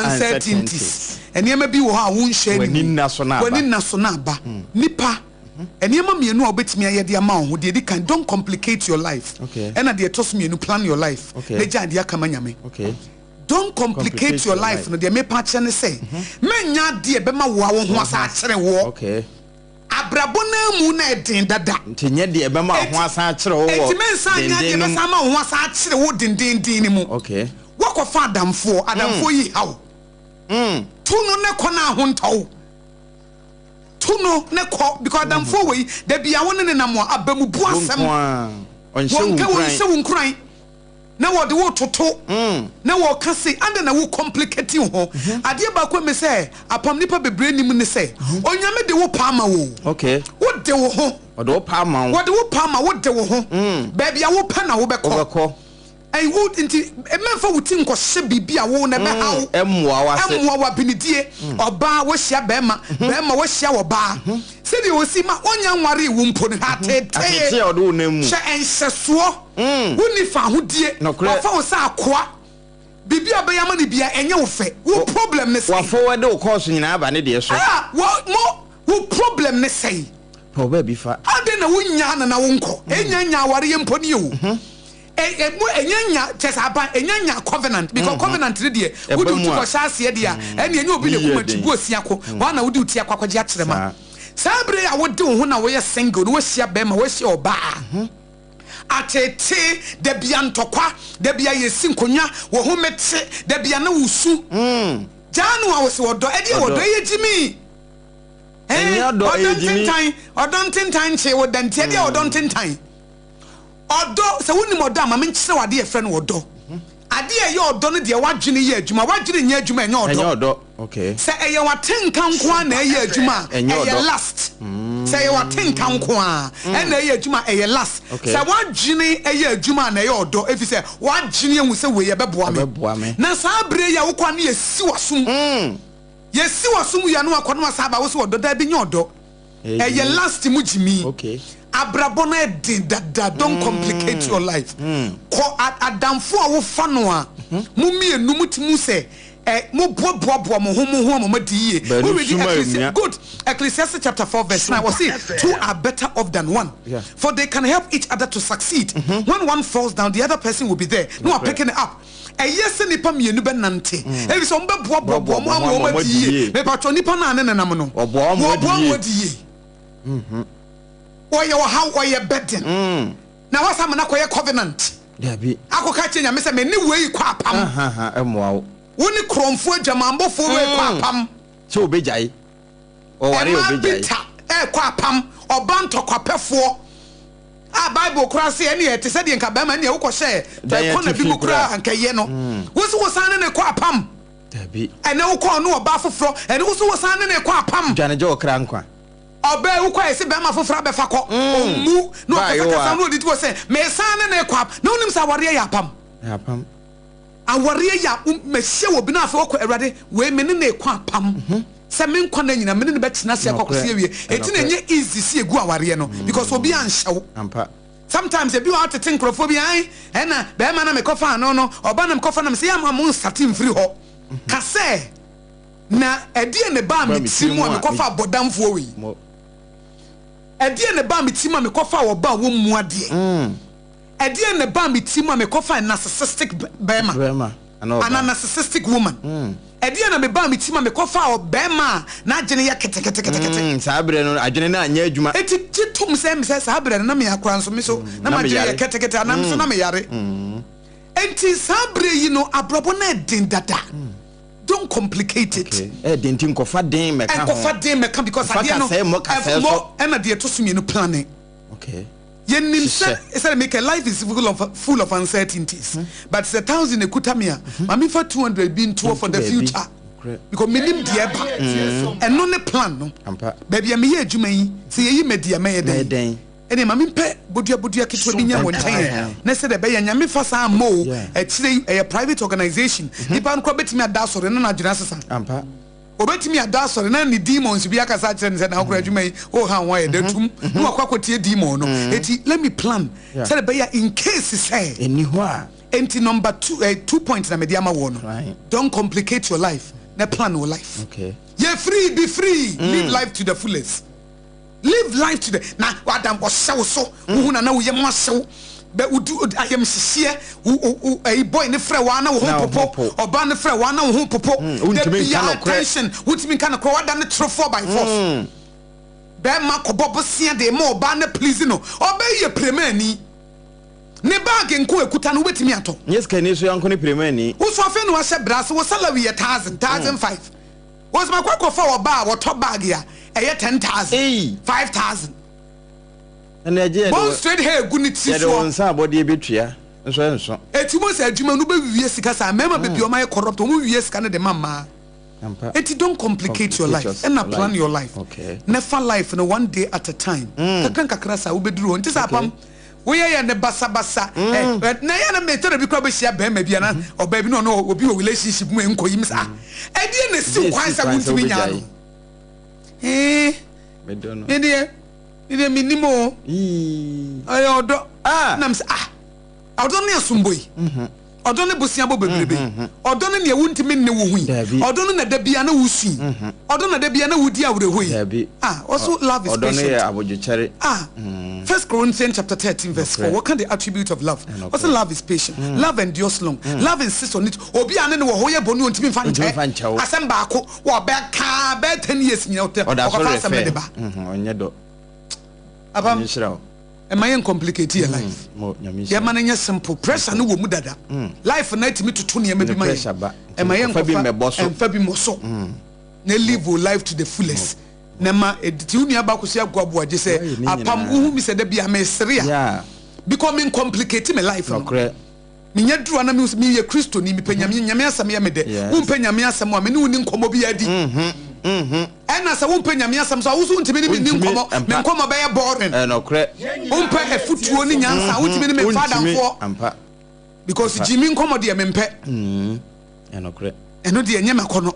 uncertainties. And you may be what won't share when in Nasonaba. Nipa. And you may know about me the amount who did can don't complicate your life. Okay. And they toss me to plan your life. Okay. Okay. Don't complicate your life. No, they may patch and say, men ya dear Bema was actually war. Okay. Abrabona muna dada. Tinye de Bema was actually war. It was actually wooden din. Okay. What of Adam for ye how? Tuno ne kona hunto. Tuno ne ko because Adam for we there be a one in a more abamu boasem. On so crying. Now what the word to now what can say and then I will complicate you ho adia ba kwa me say apam nipa bebre ni mu ne say onyame de wo palma wo okay what de wo ho what do palma what de wo palma what de wo ho baby a wo pa na wo be ko I would inti emfa wuti nkose bibia wo na be hawo emwa wa binidie oba wo hia bema wo hia wo ba se de osi ma onya nware wo mpo ne hatete odo na mu she ensesuo woni fa hodie fa wo sa akoa bibia be yama ne bia enye wo fe wo problem ne say wa forward wo course nyina aba ne de so wo problem ne say po ba bi fa ade na wo nya na wo nko enya ware ye mpo ne wo enyanya chesaba enyanya covenant because covenant dey wudi uti ko hyase dey and enye obi le kuma tibu osiako wa na wudi uti akwaje akyerema sabre ya wodi ho na wo ye single no hia bema wo hia oba atete de bia ntokwa de bia yesi nkonya wo ho mete de bia na wusu janu a wo se wodo e dey wodo ye jimi odon tintan che wo dan tie dey odon tintan odo se woni modo ama menkyere wade ye frɛ no odo ade ye odo no de wadwene ye adwuma wadwene nye adwuma enye odo okay se eye watenka nko a na eye adwuma eye last se eye watenka nko a na eye adwuma eye last se wadwene eye adwuma na eye odo efi se wadwene ehu se we ye beboa me na saa bre ya wokwa na yesi wasum ya no akwa no asaba wo se odo da bi nye odo eye last mu jimi okay abrabona dada don't complicate your life ko adamfo a wo fa no a mu mienu mutimu se mo boaboa mo ho mo diye we read good Ecclesiastes chapter 4 verse 9 was say two are better off than one for they can help each other to succeed when one falls down the other person will be there no are picking it up yes nipa mienu be nante e so mbe boaboa mo diye me patro nipa na nenam no boa mo diye or your how or your bedding. Now what's happening? I covenant. Debbie, I go catch you. Miss me anyway. Quapam. Wow. Only cromfo jamambo for quapam. So be jay. Or quapam or banto quapefo. Bible cross any to say the Kabama and Yoko share. The corner people cry and Kayeno. What's was signing a quapam? Debbie, and no call no baffle fro, and also was signing a quapam. Janajo Cranqua. Obe ukwa ese bema fofra be fako omu no kasa no dit wo se me san na ekwap na onim sa ware ya apam aware ya me hye wo bi na afa okwa awrade we me ne na ekwa apam se me nkwa na nyina me ne be tena se akwakosi awie eti na nye easy si egu aware no because obi anhyew ampa sometimes e bi wa tete nkrofo bi ai na be ma na me kofa no oba na me kofa na me se ya ma mun starting free ho kase na edie ne ba me timu a me kofa bodamfo wi edie ne ba me tima me kofa wo ba wo mu ade edie ne ba me tima me kofa narcissistic bema an narcissistic woman edie na me ba me tima me kofa wo bema na agene ya kete sabre no agene na anya adwuma eti titum se me se sabre na me akora nso me so na ma agene ya kete anam so na me yare enti sabre yi no abrobo na den dada. Don't complicate it. Dentin kofa den meka ho. Kofa den meka because I know more energy to swim in planning. Okay. Yenim say make a life is full of uncertainties. But it's 1,000 ekutamia. Mami for 200 being 2 for the future. Because minim dieba. And no ne plan no. Baby me ye adwuma yi. Se ye media me den. Ene mami mpe bodua kitwa bi nya wonten na se de be ya nyame fa sa mo akire a private organization nipa nko betimi adasore na adwena sesa ampa obetimi adasore na ni demons bi akasa kire ne na akora adwuma yi o ha won ye datum no akwakotie demon no eti let me plan se de be ya in case say eni ho a Enti number 2 points na mediama wono. Right. Don't complicate your life. Na plan your life. Okay. You're free, be free. Live life to the fullest. Live life to the na wadam oshawo so wo na wo yem ashawo be udu ayem hihie wo boy ne frɛ wa na wo ho popo oba ne frɛ wa na wo ho popo untimi kan attention untimi kan ko wada ne tro 4 by 4 be ma ko bobo sia de ma oba ne please no oba ye premani ne bag nko ekuta no wetimi ato yes kan ni so yanko ne premani wo so afa no wa hye brass wo salary 1,000 was my kwako for oba wo top bag ya 10,000 5,000 and the one straight hair guni ti so on sa body betua nso etimo se adwuma no be wiye sika sa mema be o my corrupt o mu wiye sika ne de mama eti don't complicate your life and plan your life. Okay. Never life no one day at a time kakra sa wo beduru nti sa pam wo ye ne basa na ya na metere bi kwa be hia be ma bia na oba bi no obi o relationship mu enko yim sa edi na si kwan sa wuntimi nya no me don't know ide minimo ayo do nam sa odo ne asumboyi odo ne bosia bo bebrebe odo ne wuntimi ne wo hu odo ne da bia na wusu odo ne da bia na wudi awrehoyi also love is patient odo ne abojechere 1 Corinthians chapter 13 verse 4 what can the attribute of love also love is patient love endures long love insists on it obi ane ne wo hoye bonu ontimi fa nche asem ba ko wo be ka be 10 years nyina o ka asem de ba onye do abam am I complicate your life? Yeah, man, simple pressure no wo mu dada. Life na timi tutu ne bi man. Am I fabi moso. Na live life to the fullest. Na ma editi unu aba kosi ABOAGYE say apam uhu mi se da bia me sere ya. Becoming complicate my life. Me nya duru na me ye Kristo ni mi nyame asam ya me de. Wo mpa nyame asam a me ne woni nkomo bi adi. Ena sa wo mpa nyame asam so wo so ntimi ni nkomo me nkomo be ye boring. Wo mpa efutuo ni nyansa wo ntimi ni me father mfo. Because Jimmy nkomo de me mpe. Eno de nyama kono.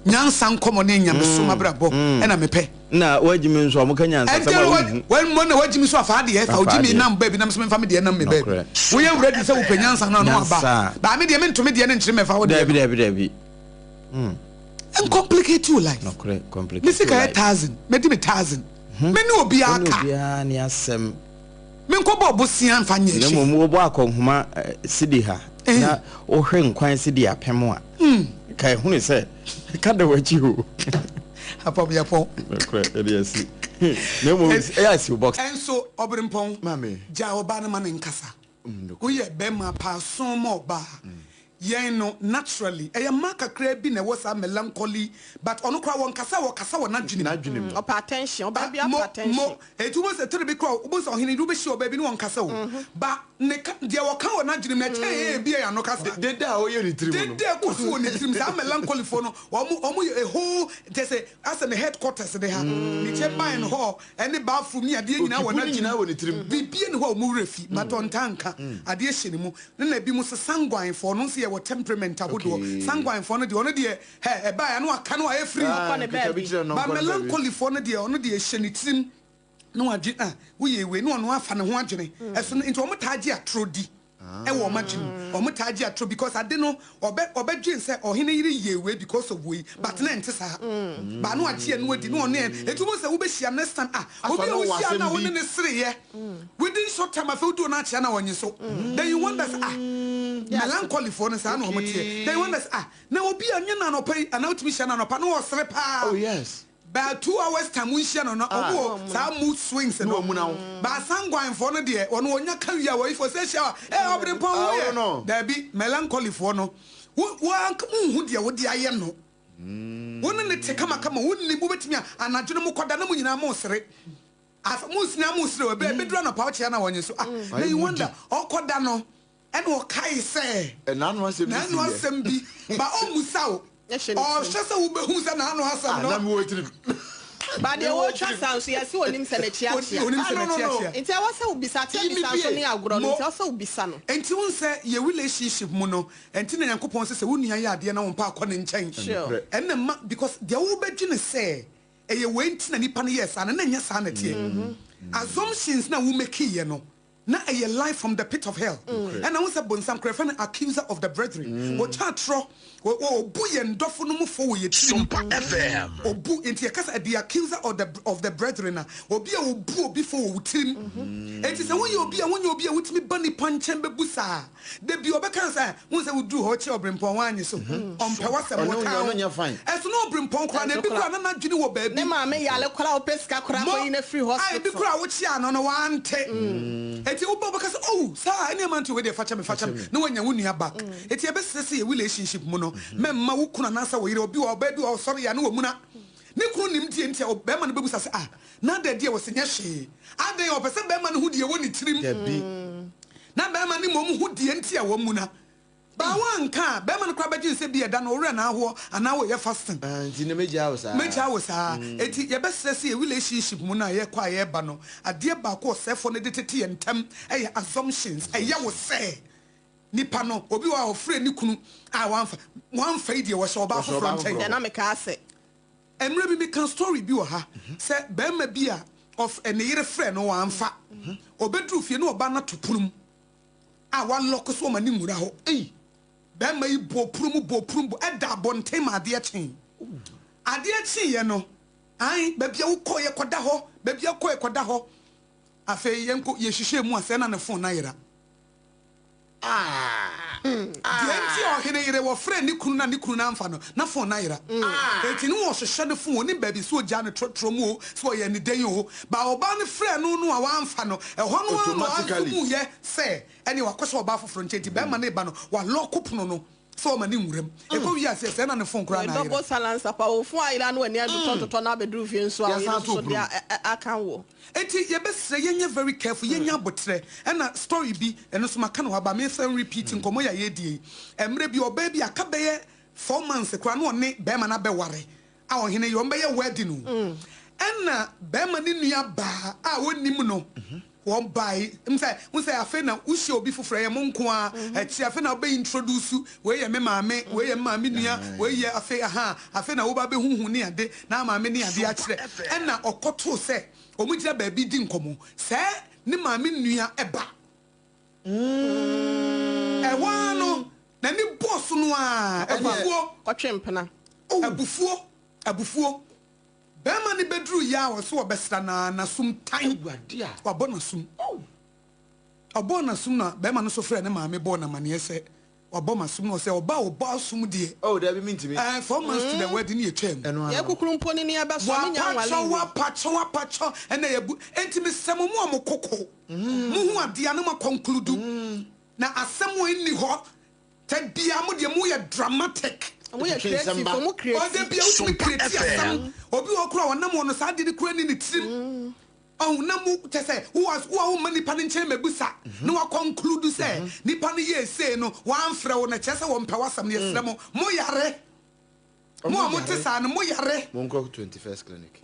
Nyansa nkomo ne nyame so mabrabo ena mepe. Na wajimi nso mo kanyansa sama wo mo na wajimi so afa de fa wajimi nam ba bi nam so me fa me de nam me ba. Wo ye ready say wo penyansa na no aba. Ba me de me ntome de ne nkyere me fa wo de. Dabi. And complicate your life. No, complicate. Me say 1,000. Me di me 1,000. Me no obi aka. Obi ani asem. Me nko bo bosia mfa nye chi. Me mo bo akonhoma sidi ha. Na o hwe nkwan sidi apem a. Kai hunu say ka da wachi ho. Apam ya pon. Correct. Yes. Me mo yes box. And so obrimpon. Mame. Ja oba na man nkasa. Wo ye be ma pa son mo ba. Yen no naturally e maka kra bi na was a melancholy but ono kra won kasa na dwene opa attention oba bi attention e tu was a terrible kra obo so hini do be shi oba bi no won kasa wo ba ne dia wo kan na dwene na che bi ya no kasa de da o ye ni trim no de ko fu ni trim sa melancholy fo no omo a whole they say as the headquarters they have ni che ban ho any bathroom ni ade nyina wo na dwene wo ni trim bibie ni ho mu refi matontanka ade hye ni mu na bi mu sangwan fo no se what temperament abodo sangwan for no de ono de e ba ya no aka no aye free ba melancholy for no de ono de hyenitim no agi wo ye we no ono afa ne ho agene eso nti omo taaje atrodi e wo magene omo taaje atro because ade no obedwen se ohene yiri ye we because of we but na ente sa ba no agi no adi no ono etu mo se wo be hia next time obi o hia na wo ne sere ye within short time afa do na acha na wonye so then you wonder melancholy for no say na omo tie then you wonder na obi anya na no pai ana otimi hia na no pa no wo sere pa oh yes by 2 hours time we share no omo sa mood swings no ba sangwan for no de ono onya ka wi a we for say shower obrin pon wo there be melancholy for no wo hu de wo de aye no wonu ne te kama wonu ne bu betimi anadwene mu koda na mu nyina mu sere af mu sina mu sere be bedura no pa wo chia na wonye so na you wonder okoda no ene o kai say nanu asem bi ba o musa oh shasa wo be hu say nanu asem no na me wo tiri but the wo twa sound so yesi onim se na chia enti I was say ubisa tell me sound so ne agro enti I say ubisa no enti won say ye relationship mu no enti na Yankopon say wo nua ye ade na won pa akọ ne nchen enne ma because the wo bedwene say eye we enti na nipa no yes ana na nya sa na tie assumptions na wo make ye no na a life from the pit of hell. And I was a bonsam crefan accuser of the brethren. What chatro obu yendofo no mfo ye SOMPA FM. Obu enti yakasa the accuser of the brethren na obi a obu obi fo wo tirim. Enti se won ye obi a wutimi bani panchen bebusa. De bi obeka say won say wudu ho che obrempon wanye so. Ompe wasem wo kan. Eso no obrempon kwa na bi kwa na dwene wo baabi. Ne ma me yale kwala opeska kora ko ina free hospital. Ai bi kwa wo chia no no wante. Eti wo obeka say oh sa ene man to we dey facha me na wanya wo nua back. Eti e be sese ye relationship mu no memma wo kuna na sa wo yire obi wo ba bi wo sori ya na wo muna ne kunu nim die ntia be ma no bebusa se na da die wo se nya hwe adan wo pese be ma no hu die wo ni tirim na be ma ni mom hu die ntia wo muna ba wanka be ma no kra bagin se bi eda no wura na ho ana wo ye fasting nti ne meja wo sa eti ye be sese relationship mu na ye kwa ye ba no ade ba ko sefo ne de tete yentam assumptions wo se nipa no obi wa ofre ni kunu a wanfa ide wo so ba fo from China na me ka ase emre bi kan story bi wo ha se be ma bi a of ene yire frɛ no wanfa obedru fie no oba na topurum a wa lokko so ma ni ngura ho be ma yi bo purum eda bonten ma ade chen ye no ai ba bia wo koye koda ho afei yenko ye hwehwe mu ase na ne phone na yira Dienti ohene yire wo frɛ ni kunu na mfa no na phone na yira enti no wo hwehwɛ ne phone ni baabi so ogya ne trotro mu o so ye ne den o ba oba ne frɛ no a wamfa no ɛhɔ no wa mu ye sɛ ɛne wakoso oba foforo nchenti ba ma ne ba no wa lock pono no so ma ni nwuram e ko wi ase sɛ na ne phone kura na yira double silence pa o phone ayira no ani adu na bedru fie nso a so dia akan wo enti ye be sɛ yenye very careful yenya botre ɛna story bi ɛno so maka no aba me sɛ repeating komo ya yedie emre bi oba bi aka beye 4 months kura no ne be ma na be ware a ohene yo mbe ye wedding no ɛna be ma ni nua ba a wonim no won bai mse afa na ushi obi foforo ye monko a achi afa na obe introduce we ye me maame we ye maame nua we ye afa na wo ba be huhu ne ade na maame ne ade a kire ɛna okoto se omugira baabi di nkomo se ne maame nua eba ewa no na ni boss no a ebufuo otwempena abufuo Bema ni bedru ya wo so obesra na sum tan guade a wabona sum obona sum na bema no so frɛ ne maame bo na mane ese oboma sum no se oba sum die da bi mintimi 4 months to the wedding ye twam ye kukuru mponi ni aba so me nya nwale wa pacho ena ye bu enti me semo mu amokoko mu hu ade a na ma conclude na asem wo ni ho ta bia mo de mu ye dramatic creative obi okura wonam wono sa de kura ni tirim namu tese wo mani pa nche mebusa na wa conclude say nipa no ye say no wan frɛ wo na chese wo mpa wasam ne yesrɛ mo yare mo amote sa no mo yare mo nko 21st clinic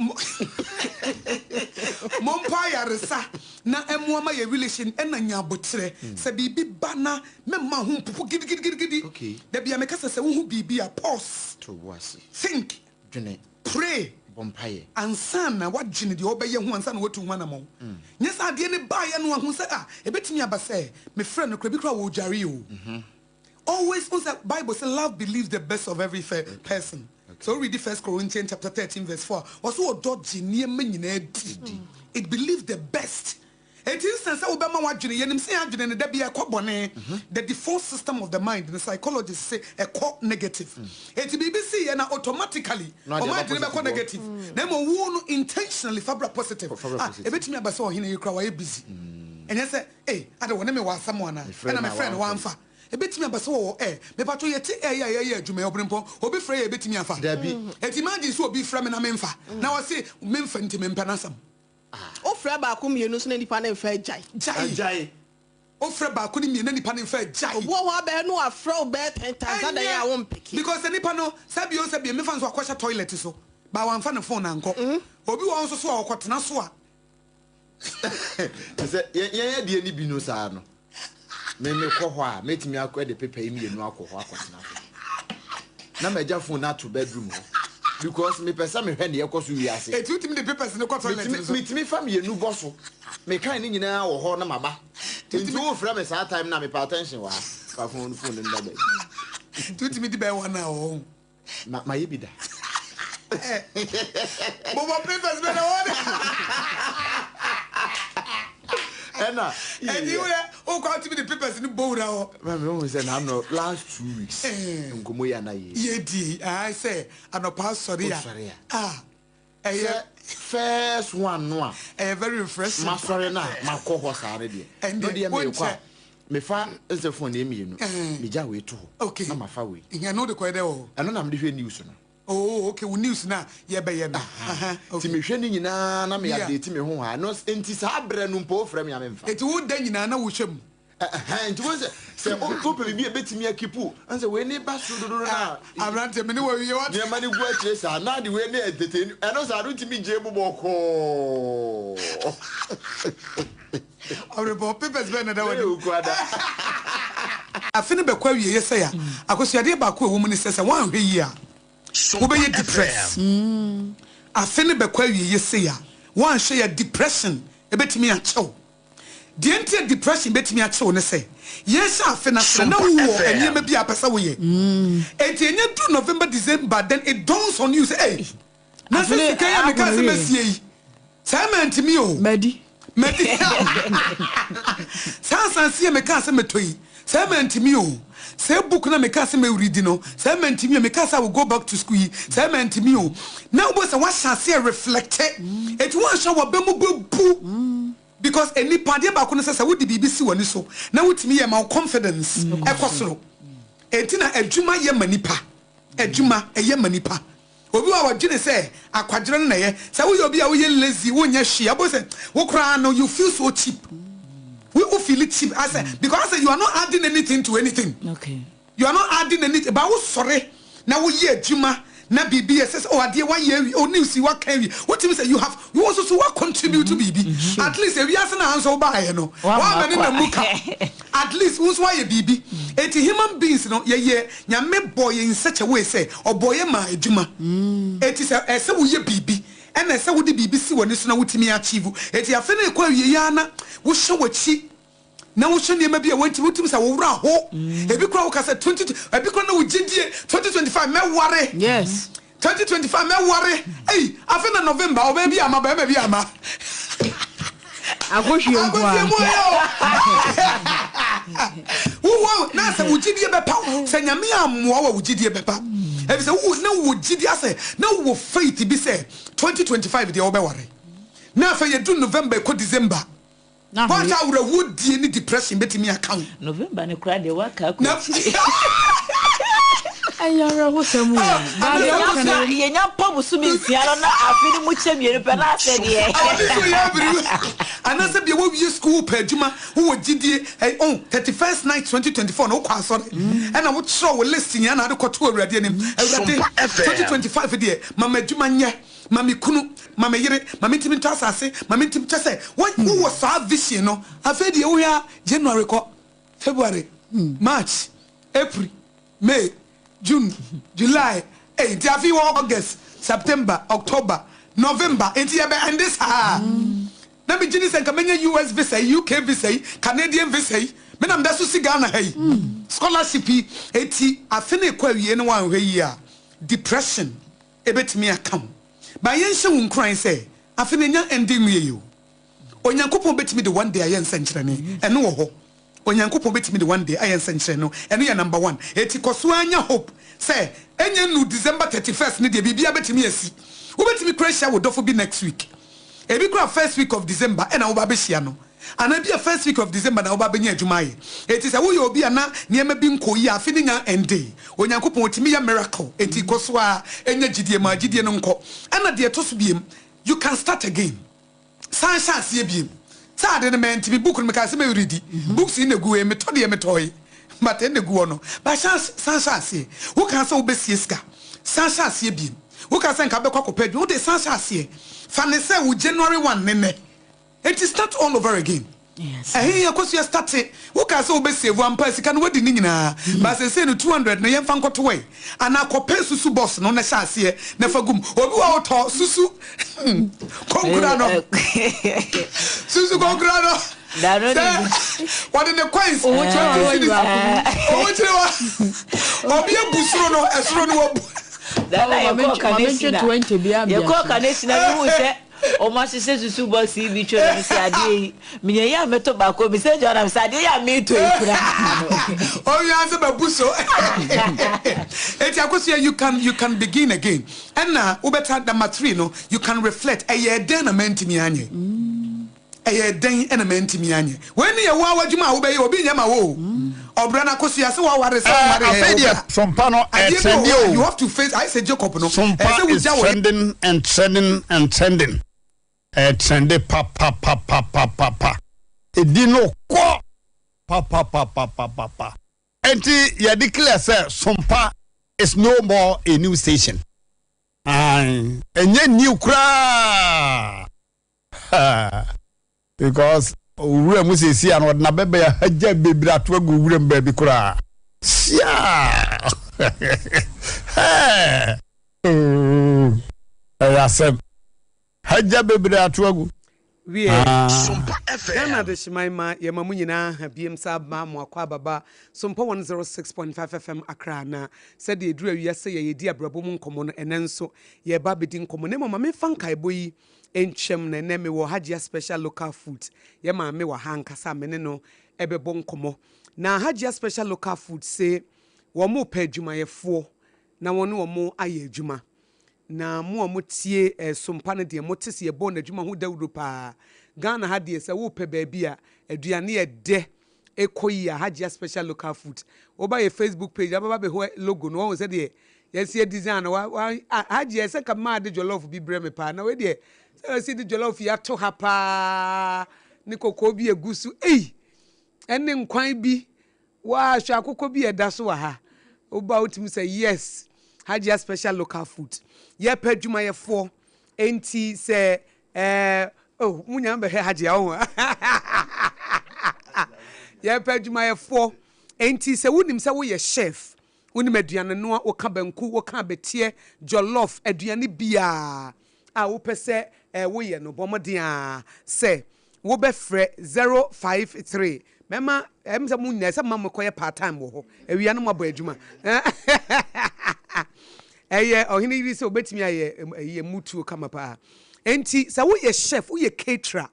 mo mpa yare sa na emu ama ye relation ena nya botre se bibi bana memma hu pupu gidi da bia me kasa se wo hu bibi a pause to wasi think dwene pray bompaye ansana wagene de obeye hu ansana watu hu na mo nyesa ade ne ba ye no hu se ebetimi aba se me friend no kra bi kra wo jare o always on the Bible say love believes the best of every person. So read the 1 Corinthians chapter 13 verse 4. Also it believes the best. It is sense Obama wajini yenim say adwene ne da bia kwabone the default system of the mind the psychologists say a core negative. It BBC and automatically o mind be core negative. Na mo wo no intentionally fabra positive. Ebetimi aba so hina yekra wa busy. Enye say I don't want me wa someone na my friend wa amfa. Ebetimi aba so wo me pato yete ya adwuma obrimpo obi frɛ ye ebetimi afa. Eti imagine so obi frɛ me na memfa. Na wo say memfa nti mempa na sam. O frɛ ba ko mienu so na nipa na mfa jai o frɛ ba ko ni mienu nipa na mfa jai obo ho aba no afrɛ o be 10 times that day a wo mpeki because the nipa no sabi mefa so akɔhye toilet so ba wanfa ne phone anko obi won so so akɔtena so a se ye de ni bi no saa no me kɔ hɔ a metimi akɔ de pepa mienu akɔ hɔ akɔtena so na meja phone na to bedroom ho because me pesa me hwe ne yekoso wi ase etutimi the papers ne kwatɔ let me timi fa me yenu boso me kan ni nyina wo ho na maba It's all from a sad time now, me pay attention. Why? Phone in the day. To me, the bear one now. My EBITDA. Bobo papers, man. And you who got to be the papers in the boat now. My mom said, I'm not last 2 weeks. I say, I'm not past sorry. First one, no. Very refreshing. My sorry now, my co was already. And no dear me fa is a phone name, you know. Me jawe too. Okay. I'm a far way. I know the quite all. I don't have the news. Oh, okay, we news now. Yeah, by yeah. Me training in an me update me home. I know entities have brand po from your member. It would then in an ocean. And was say, oh, couple be a bit me a kipu. And so when they pass through the road, I ran to many where you want your money watches are not the way they detain. And also, I don't to me Jabo. I report papers better than I finished by query, yes, sir. I was your dear Baku woman says, 1 year. Who be depressed? I finished by query, yes, sir. One share depression, a bit me a chow. The entire depression bet me a chow, and say, yes, I finished no war, and you may be a passaway. 18 November, December, then it dawns on you, say, hey, nothing to carry a cousin, Messier. Simon to me, oh, Meddy. Sansan see me can't say me toy. Simon to me, oh. Say book na me can't say me read no. Simon to me, me can't say I will go back to school. Simon to me, oh. Now was a what shall say reflected. It was show bemu boo. Because any party about says I would the BBC one so. Now with me my confidence. Ekosoro. Etina ejuma ye manipa. Ejuma ye manipa. Obi wa wagene say akwadwere na ye say we obi a we lazy we nya hwe abo say wo kra no you feel so cheap. We feel cheap. I say because I say you are not adding anything to anything. Okay. You are not adding anything. But we sorry. Now we ye adwuma na BB says oh ade one year oh news what can we what you say you also so what contribute to BB. At least if you ask na answer buy no. One man in the muka. At least who's why BB. Eti human beings no ye nyame boy in such a way say or boy ma adwuma. Eti say we ye BB. And I say we the BBC when this na wutimi achieve. Eti afene kwa ye na wo hwe wachi. Na wo hwe ne ma bia wanti wutimi say wo wura ho. Ebi kra wo ka say 20 ebi kra na wo gidie 2025 me ware. Yes. 2025 me ware. Hey, afena November o ba bia ama. Agohwe wo na say wo gidie bepa. Say nyame amoa wo gidie bepa. Ebi say wo na wo gidie say na wo faith bi say 2025 dey obeware na fa ye do November ko December na what awura would die ni depression betimi account November ne kra dey waka ko ayara ho samu ba ye nya pom sumi nsiaro na afiri mu chemiere pe na ase de ana se bi wo wi school pa adwuma wo gidie 31st night 2024 no kwa so na wo tro wo list nya na de koto awurade anim awurade 2025 de mama adwuma nye mama kunu mama yire mama ntimi ntasase mama ntimi chese wo was so vision no afa de wo ya January ko February March April May June, July, August, September, October, November, and this now me Jenny say Kamenya US visa, UK visa, Canadian visa. Me nam dasu si Ghana hey. Scholarship eti afene kwa wie no wan hwe a depression ebetimi akam. Ba yenhye wo nkran say afene nya ending wie yo. Onyankopon betimi de one day ayen senkyerene eno wo ho. Onyankopon betimi de one day ayen senkyerene no eno ya number 1. Eti koso anya hope say enye no December 31st ne de bibia betimi asi. Wo betimi crash wo dofo bi next week. Ebi kra first week of December ena wo ba be hia no. Ana bia first week of December na wo ba benya adwuma ye. Eti say wo ye obi ana niema bi nkoyi afini nya ende. Onyankopon otimi ya miracle. Eti koso a enya gidie ma gidie no nko. Ana de to so biem you can start again. San chance ye biem. Sa de me ntimi book no me ka se me ready. Books in the go e me to de me toy. But in the go no. Ba chance san chance. Wo kan se wo be sieska. San chance ye biem. Wo kan se nka be kwakopadu. Wo de san chance. Fane say wo January 1 nene. It is start all over again. Yes. Here AKOSUA start it. Wo ka say wo be save one person kan wadi ni nyina. Ba say no 200 na yemfa nkoto we. Ana kope susu boss no na chance na fagum. Obi wa oto susu. Konkra no. Susu konkra no. What in the coins? Oh, which Obi busro no esro no. That I mention 20 bia. You cook and it's na o ma se susu bo si bi twa me se ade me ya meto ba ko me se jona me se ade ya me to ikura o ya se ba buso eti AKOSUA you can begin again and na wo beta number 3 no you can reflect e den na mentimi anye e den na mentimi anye when ye wa wadwuma wo be ye obi nyama wo obra na AKOSUA se wa ware SOMPA no you have to face I say Jacob no SOMPA is trending and trending and trending trendy pa. Edino kwa pa. Enti ya declare say SOMPA is no more a new station. Enye new kra. Because ure musisi an na bebe ya haja bebra atwa go ure mba bi kra. Sia. Asem haja bebra atwagu we SOMPA FM na de shimaima ye mamu nyina ha biem sa ba mo akwa baba SOMPA 106.5 FM Accra na said de duru awiase ye di abrabo mu nkomo no enenso ye ba bedi nkomo ne mama me fankai boyi enchem na ne me wo haja special local food ye ma me wa hankasa me ne no ebebo nkomo na haja special local food say wo mo pa adwumayefo na wo mo aye adwuma na mo tie SOMPA ne de mo tese ye bo na adwuma ho dawuro pa Ghana ha de se wo pe baabi a aduane ye de ekoyi a haja special local food oba ye Facebook page ababa be ho logo no wo se de yes ye design wa haja se ka ma de jollof bi bre me pa na we de se de jollof ya to ha pa ni kokko bi egusu ene nkwan bi wa hwa akoko bi eda so wa ha oba utimi say yes haja special local food ye pa adwumayefo enti se munya be haja wo ye pa adwumayefo enti se wonim se wo ye chef wonim aduane no wo ka banku wo ka betie jollof aduane bia a wo pese wo ye no bomodin a se wo be frɛ 053 mema emse munya se mamma koye part time wo ho awia no mabɔ adwuma ohini yiri se obetimi aye mutu kama pa enti sa wo ye chef wo ye caterer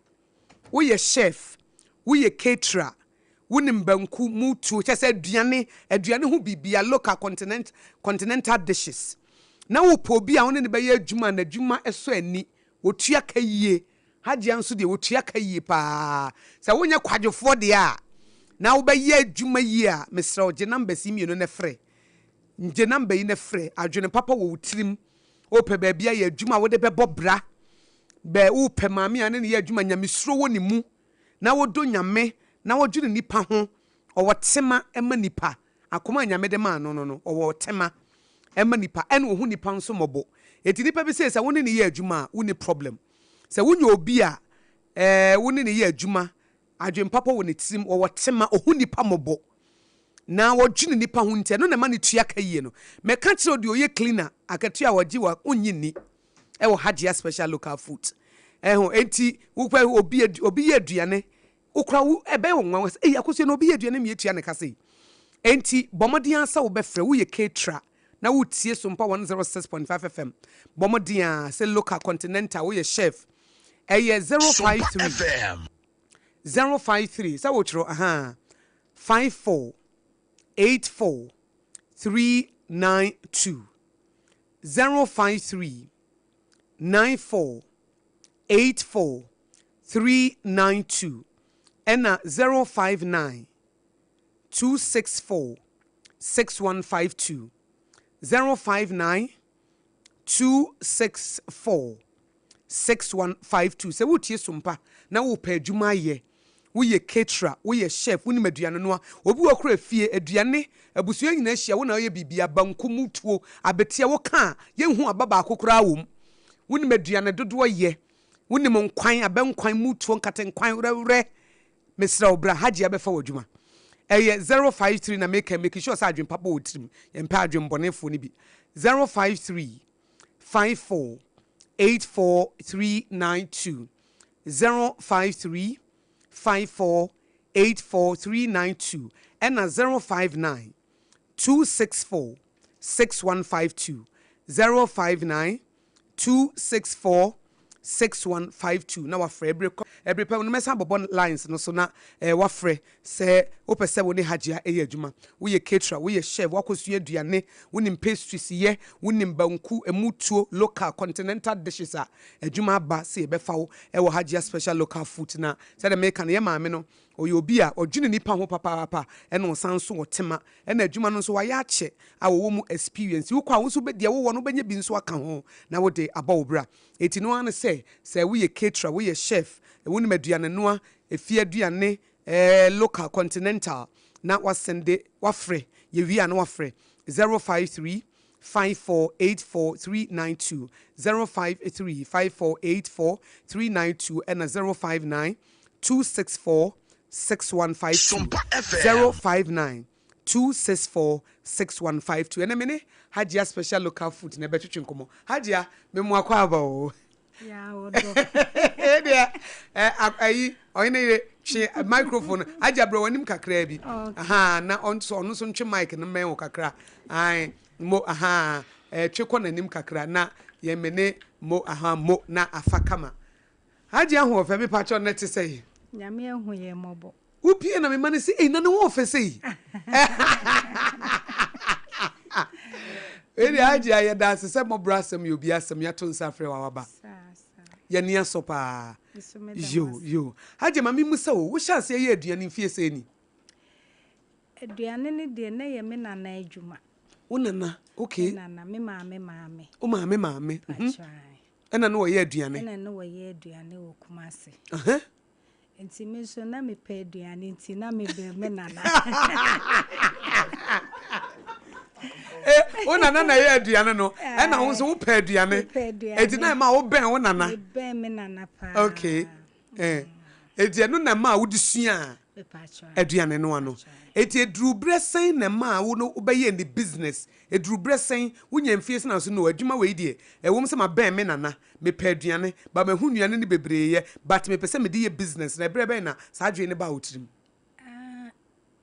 wo ye chef wo ye caterer wonim banku mutu che se aduane ho bibia local continental dishes na wo po bi a woni ne be ye adwuma na adwuma eso ani wo tua ka yie hagia nso de wo tua ka yie pa sa wo nya kwadwofo de a na wo be ye adwuma yie a mesra oje number si mienu ne frɛ nje number yi ne frɛ adwene papa wo wutirim o pe ba bia ye adwuma wo de bɛbɔ bra be wo pe maame ane ne ye adwuma nyamesuro wo ne mu na wo do nyame na wo dwene nipa ho o tema ema nipa akoma nyame de ma no o tema ema nipa ene wo hu nipa nso mobo eti nipa bi se wo ne ye adwuma wo ne problem se wo nya obi a wo ne ye adwuma adwene papa wo ne tirim o tema o hu nipa mobo na wodwene nipa ho ntia no na ma ne tua ka yie no me ka kire odi oye cleaner akatua wodi wa onyini e wo hagia special local food enti wo kwa obi ye aduane ukra wo ebe wo nwa AKOSUA no obi ye aduane me tua ne kase enti bomodin asa wo be frɛ wo ye caterer na wo tie SOMPA 106.5 FM bomodin se local continental wo ye chef 053 FM 053 sa wo kiro 54 84392 053 94 84392 and 059 264 6152 059 264 6152 se wo tie SOMPA na wo pa adwuma ye wo ye caterer wo ye chef wo ni maduane no obi wo kura fie aduane abusua nyina hia wo na ye bibia banku mutuo abetia wo ka ye hu ababa akokora wom wo ni maduane dodo ye wo ni nkwan abenkwan mutuo nkatenkwan wrewre mesra obra hagia befa wadwuma 053 na make sure sa adwen papa wotrim ye mpa adwen bonefo ni bi 053 54 84392 053 059-264-84392 and 059-264-6152 059-264-6152 na wafre every pe no mesa bobon lines no so na wafre se opese woni hagea adwuma wo ye caterer wo ye chef wakosu aduane wonim pastries ye wonim banku emutuo local continental dishes a adwuma ba se befa wo wo hagea special local food na se the make na ye maame no oye obi a odwene nipa ho papa ene osanso wotema ene adwuma no so waya ache a wo mu experience wo kwa wo so be de wo no benye bi nso aka ho na wo de aba obra eti no an say we ye caterer we ye chef woni maduane noa efie aduane local continental na wasende wafre ye wi an wafre 053-5484-392 053-5484-392 and 059-264-6152 059-264-6152 and a minute Hajia special local food na betwetwe nkomo Hajia memu akwa aba o ya odo ayi oyine she microphone Hajia bro wanim kakra bi aha na ono so ntwe mic no men wo kakra ai mo aha twekọ nanim kakra na ye mene mo aha mo na afakama Hajia ho ofa bi pacho na te sei nyame ehu ye mobo upie na me mane sei na no wo ofa sei Eri Hajia ya da se mo bra asem yo bi asem ya to nsafre wa waba ya ni aso pa yo Hajia mami musa wo hya se ye aduane mfie se ni aduane ne de na ye me nana adwuma unana okay nana me maame o maame ena no ye aduane ena no ye aduane wo kumase enti me so na me pe aduane enti na me be me nana o nana na ye aduane no ena wo so wo pe aduane enti na ma wo ben wo nana me ben me nana pa okay enti no na ma wo disua aduane no ano eti edru bresen na ma wo no obeye ni business edru bresen wonya mfie na so no adwuma we die ewom se ma ben me nana me pe aduane ba ma hunuane ni bebreye but me pese me die business na brebe na sa adwene ne ba wotrim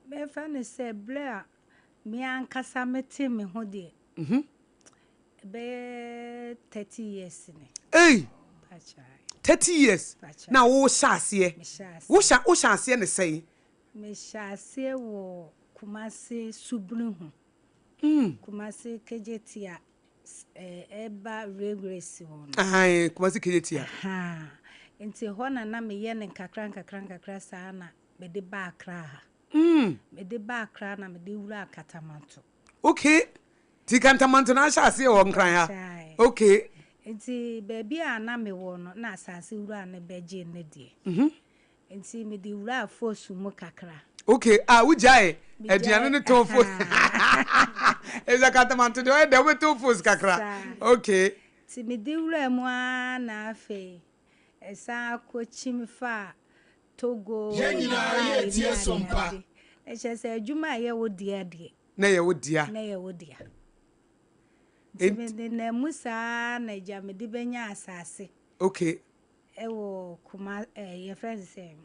me fa ne se ble me ankasa mete me ho de be 30 years ni 30 years na wo hyase wo hyase ne sei me hyase wo kumase subunu hu kumase kejetia eba regresi hono kumase kejetia enti hona na me ye ne nkakra saa na me de ba akra me de ba akra na me de wura akatamanto okay ti kantamanto na hyase wo nkran ha okay enti baby a na me wo no na asase wura ne beje ne de enti me di wura fosu mu kakra okay ujai aduane ne to fosu eza kantamanto de we to fosu kakra okay ti me di wura mu na afe esa kochimfa Togo Yenina ye tie sompa se adwuma ye wo dia na ye wo dia na musa na jamedi benya asase okay ewo kuma ye friend say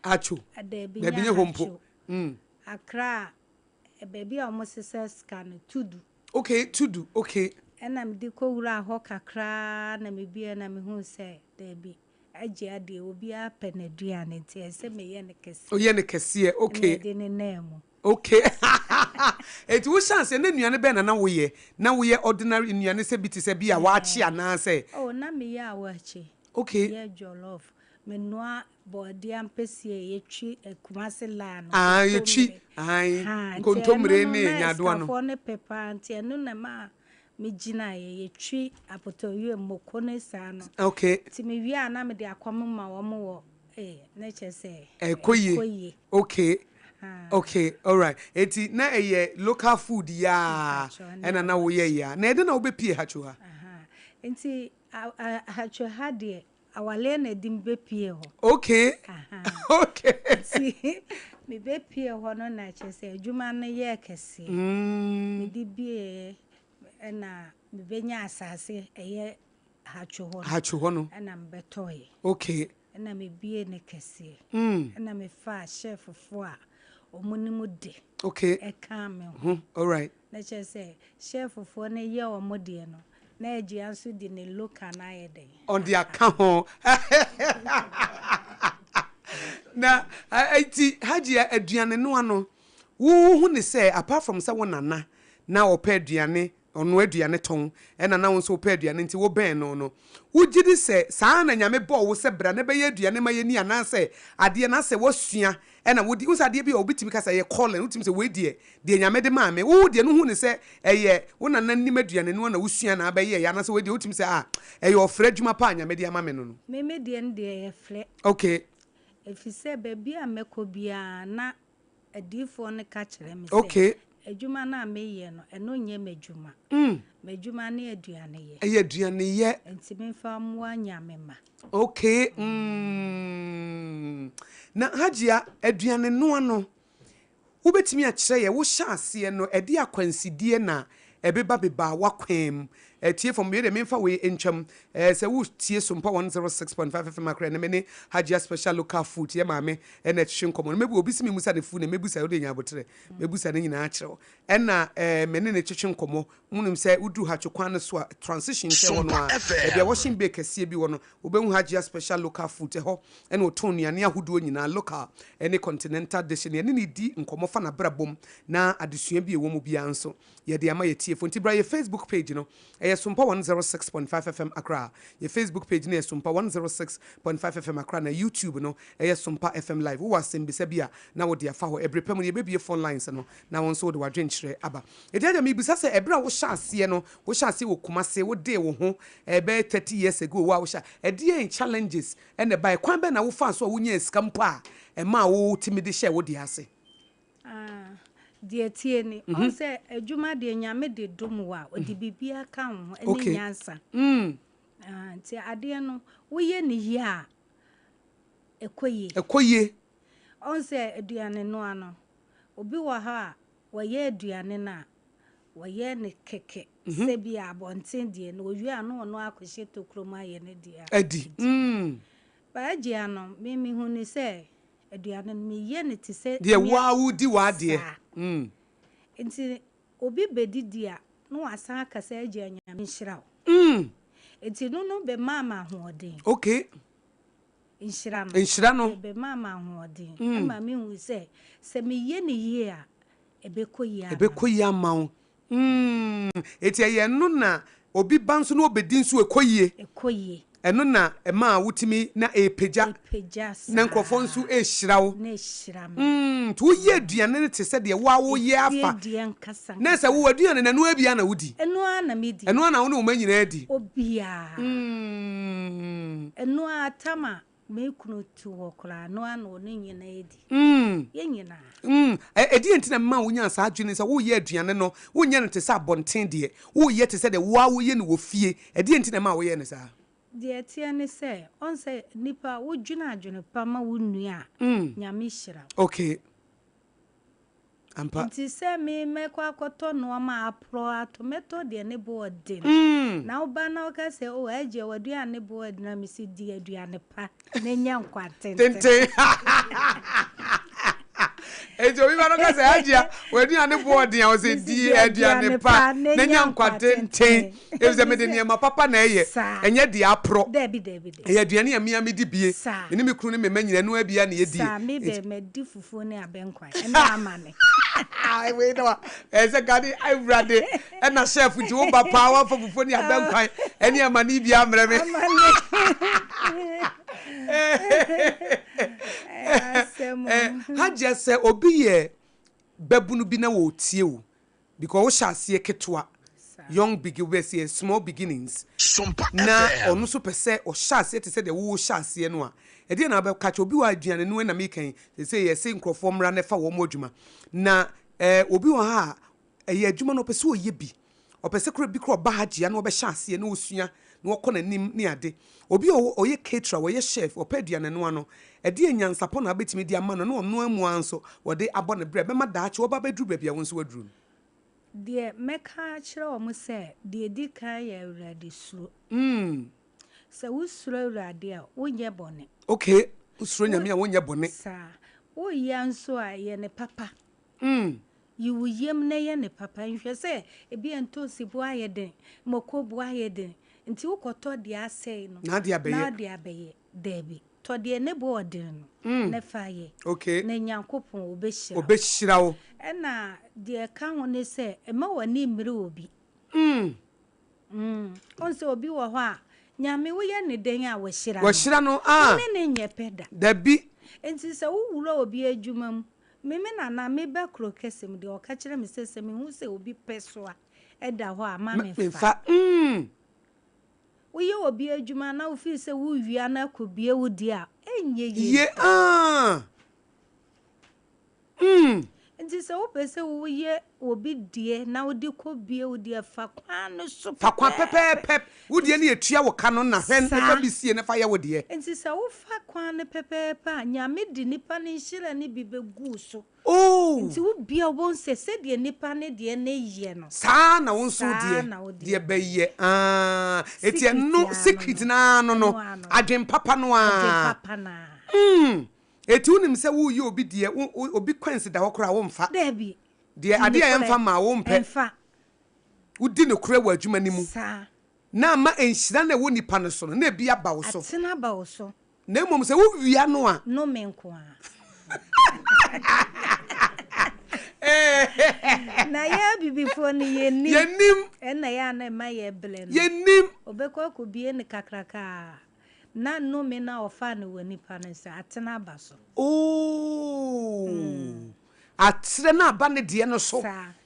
achu na binya hompo akra baby a mo success kan tudu okay ena me di ko wura ho kakra na me bia na me hu say debi aje ade obi apenaduane nti se me ye ne kese o ye ne kese okay de ne nemu okay it was chance na nuane be na wo ye ordinary nuane se biti se bia wa achi ana se na me ya wa achi okay ye jollof me noa body ampesie ye twi kumase la no ye twi kontomre ne nyado ano fo ne pepa anti enu na ma me gina ye twi apotoye moko ne sa no okay ti me wi ana me de akwam ma wo mo wo na chese koye okay okay all right eti na local food ya ena na wo ye ya na ede na wo be pie hacho ha enti hacho ha de awale na dim be pie ho okay okay si me be pie ho no na chese adwuma na ye kese me di bie na me benya asase hacho ho no ena mbetoye okay na me bie ne kese na me fa chef fo a omonimu de okay e kan me all right na che say chef fo na ye omode no na agua so di ne local na ye den on the account na iti hajia aduane no ano wo hu ne say apart from say wonana na opa aduane ono aduane ton ena na won so opa aduane nti wo ben no wo gidi say saa na nyame bo wo se bra na be ye aduane ma ye ni ana say ade na say wasua ena wo di wo sade bi obitimi ka say ye calling wo timi say we de nyame de ma me wo de no hu ne say eye wonana nim aduane no na wosua na be ye ya na say we de wo timi say eye ofra adwuma pa nyame de ama me no me de en de ye fle okay if you say baby ameko bia na adifo ne ka kire me say okay adwuma na meye no eno nye medwuma medwuma na aduane ye aduane ye enti me fa mo anyame ma okay na hajia aduane no ano wo betimi a kire ye wo hya ase no edi akwansidie na ebeba beba wakwem tie from me memfa we entwam se wo tie SOMPA 106.5 FM akra na me hajia special local food ye maame na twhwe nkomo mebu obi simi musa de fu na mebusa wo de nya botre mebusa na nyina akire na me ne twhwe nkomo munim se udu ha twekwan so transition se wono a e bia washing bay kese bi wono obehu hajia special local food ho na oton nuane ahodo nyina local any continental dish ne ne di nkomo fa na brabom na adesua bi ewo mu bia nso ye de ama ye tie fo nti bra ye Facebook page no SOMPA 106.5 FM Accra. Your Facebook page near SOMPA 106.5 FM Accra na YouTube no SOMPA FM Live. Who was in Bisabia now with their faho every payment you baby phone lines no now on so the wadrenchre aba. E dey me bisa say ebra wo sha ase no wo sha ase wo kumase wo dey wo ho be 30 years ago wo sha e dey challenges and by kwan be na wo fa so wo nya skampa e ma wo timide share wo dey ase. Die tie ni on say adwuma de nyame de dom wa odi bibia ka ho eni nyansa nti ade no wo ye ni ye a ekoye on say aduane no ano obi wa ha wo ye aduane na wo ye ne keke se bia abonten de no owi ano no akohye tokroma ye ne dia adi ba agi ano me hu ni say aduane me ye ne ti se de wa wudi wa de nti obi bedidi a no wasan akasa agi anyame nhyiraw nti no be mama hoɔden okay nhyira no be mama hoɔden ama me hu se me ye ne ye a ebekoyi ama wo eti ye no na obi banso no obedi nso ekoyie eno na ema wutimi na epeja na nkrofo nso ehirawo to ye aduane ne te se de wa wo ye afa na se wo aduane na no abia na wudi eno ana medi eno ana wo no ma nyina adi obia eno atama me kunu tu okra no ana wo nyina edi ye nyina edi entina ma wo nya sa adwene se wo ye aduane no wo nya ne te se abonten de wo ye te se de wa wo ye ne wo fie edi entina ma wo ye ne sa de tie ne se on se nipa wo dwuna adwene pa ma wo nua nyame hyira okay ampa nti se me mekwa akoto no ma apro atometo de ne bo odin na wo ba na wo ka se o aje wadua ne bo odin na me si di aduane pa na nya nkwa tente ejo wi mano ka se ajia waduane bo odin a wo se di aduane pa na nya nkwa tente e ze me de ne ma papa na eye enye di apro debi e aduane ya me di bie eni me kru ne me manyina no abia na ye di sa me be me di fufuo ne abenkwan ena amane ai we no eze gadi ai brade na chef ti wo ba power for fufuo ne abenkwan eni amane bia amre me hajia se obi ye babunu bi na wo tie wo because wo hyase ketwa young beginnings small beginnings na onu so pese o hyase te se de wo hyase no a e de na ba ka obi wa aduane no na mekan se ye se nkrofo mra na fa wo mo adwuma na obi wa ha ye adwuma no pese o ye bi o pese kro bi kro ba hajia na wo be hyase na osua na wo kɔ nanim ne ade obi o ye caterer wo ye chef o paduane no ano e de nyansapo na betimi di ama no na ono amu anso wo de abɔ ne bre be ma daache wo ba beduru ba bia wo nso waduru de meka kire o mo se de di kan ye awurade suro sɛ wosuro awurade a wonyɛ bɔne okay usuro nyame a wonyɛ bɔne saa woyɛ nso a yɛ ne papa yiwu yam na yɛ ne papa nhwɛ sɛ ebi ntosi bo ayɛ den moko bo ayɛ den nti wokɔtɔ de asɛe no na de abɛyɛ dabi tɔ de ne bo ɔden no ne fa yɛ okay na nyankopɔn obɛhyira wo ɛna de ka ho ne sɛ ɛma wani mmiri obi ɔnsɛ obi wɔ hɔ a nyame woyɛ ne den a wɔhyira no ne nyɛ pɛda dabi nti sɛ wowura obi adwuma mu meme nana meba kuro kɛsɛm de ɔka kyerɛ me sɛ mehu sɛ obi pɛ so a ɛda hɔ a ma mefa woyɛ obi adwuma na wofii sɛ wowia na akɔbie wo di a ɛnyɛ yie nti sɛ wopɛ sɛ woyɛ obi die na wode kɔbie wo di fa kwan no so fa kwan pɛpɛɛpɛ wo die ne yɛtua wo ka no na hwɛ fa bisie ne fa yɛ wo die nti sɛ wofa kwan no pɛpɛɛpɛ a nyame de nipa no nhyira ne bi bɛgu so nti wobia wobɔ sɛ sɛdeɛ nipa ne deɛ ne yɛ no saa na wo nso deɛ bɛyɛ ɛti ɛno secret na no adwen papa no eti unim se wo yi obi die obi kwansi da hokora wo mfa dabi die ade ya mfa ma wo mpe udi ne kura wa adwuma ni mu na ma enhyira na wo nipa no so na bi aba wo so atena ba wo so na emom se wo wia no a no menko a na ya bibifo ni yenim na ya na ma ye ble no yenim obekọ ko bie ne kakraka na no me na ofa ne wani pa ne se atena ba so atre na aba ne de no so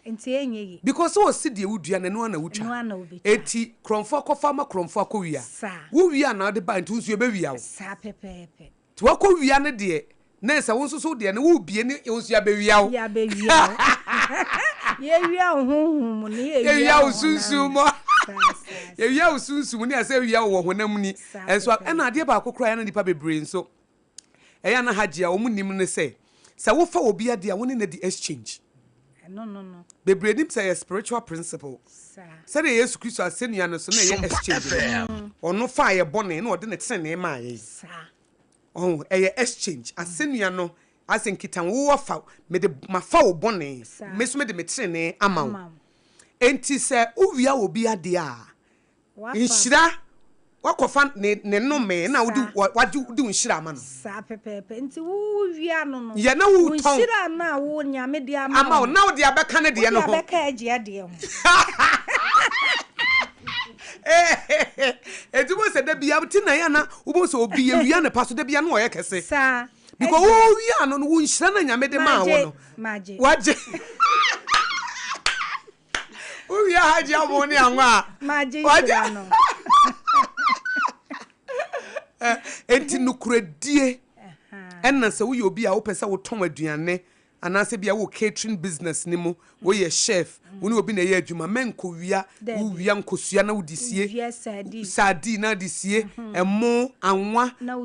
enti enye because o si de wudua ne no na wutwa eti kromfo kofa ma kromfo akowia wo wia na de ba ntu nsu e be wia wo pepepe to akowia ne de na se wo nso so de ne wo bie ne nsu ya be wia wo ya be wia wo ye wia honhum ne ye wia wo sunsun mo ye wia wo sunsun ne ase wia wo honam ni enso na ade ba akokora ya na nipa bebre nso eya na hajia wo munim ne se wo fa obi ade a wo ne na di exchange no bebre nim say spiritual principle say the Yesu Kristo asenu no so na ye exchange ono fa ye bone na ode ne tene ma ye exchange asenu no asenkitan wo fa me de mafa wo bone me so me de me tene ama wo enti se uwia obi ade a inshira wakofa ne no me na wadi unshira ama no sa pepepe nti wo wia no ye na wo ton unshira na wo nyame de ama wo na wo de abeka ne de no ho abeka agi ade ho edumo se de bia tina ya na wo so obi ye wia ne paso de bia no o ye kese sa because wo wia no wo unshira na nyame de ma wo no waje wia haji amoni anwa waje no enti nukuradie enna se wo ye obi a wo pese wo ton aduane anase bia wo catering business ni mu wo ye chef wo ni obi na ye adwuma menko wia wo wia nkosua na wo disie sadi na disie emo anwa na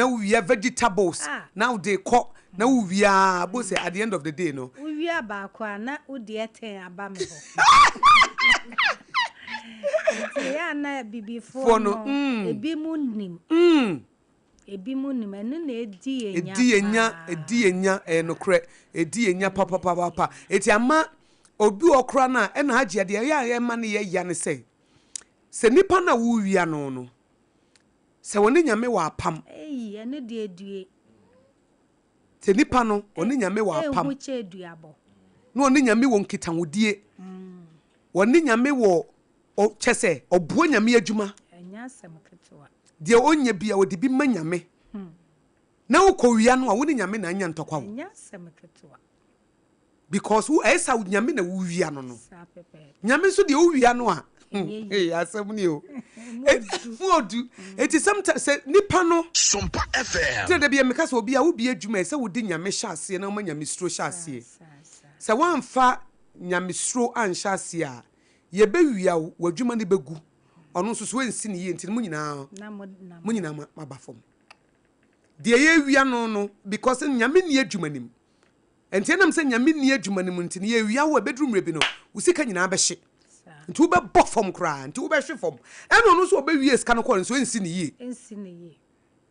wo wia vegetables na wo de ko na wo wia bo say at the end of the day no wo wia ba kwa na wo de eten aba me ho ya na bibifo no ebi mu nim enu na edi enya enokre edi enya papa eti ama obi okra na ena hage de ya ma ne ya ne se nipa na wo wia no se woni nyame wa apam ene de edue se nipa no oni nyame wa apam ehu che eduabo no oni nyame wo nkitanwodie woni nyame wo o chese obuo nyame adwuma enya asem ketewa de onye bia odi bi ma nyame na ukowia no a woni nyame na anya ntokwa wo enya asem ketewa because wo esa nyame na wo wia no nyame so de wo wia no a asem ni o fodu eti sometimes nipa no Sompa FM te de bia meka so obi a wo bi adwuma esa wo di nyame hyase na wo ma nyame stro hyase se wanfa nyame stro anhyase a ye be wia wo adwuma ne begu ono nso so ensi ne ye enti mu nyina mabafom de ye wia no because nyame ne adwuma nim enti enam se nyame ne adwuma nim enti ye wia wo bedrum rebi no usika nyina be hye nti wo be bɔ fam kra nti wo be hwe fam ɛno no so obewie ska no kɔ nso ensi ne yie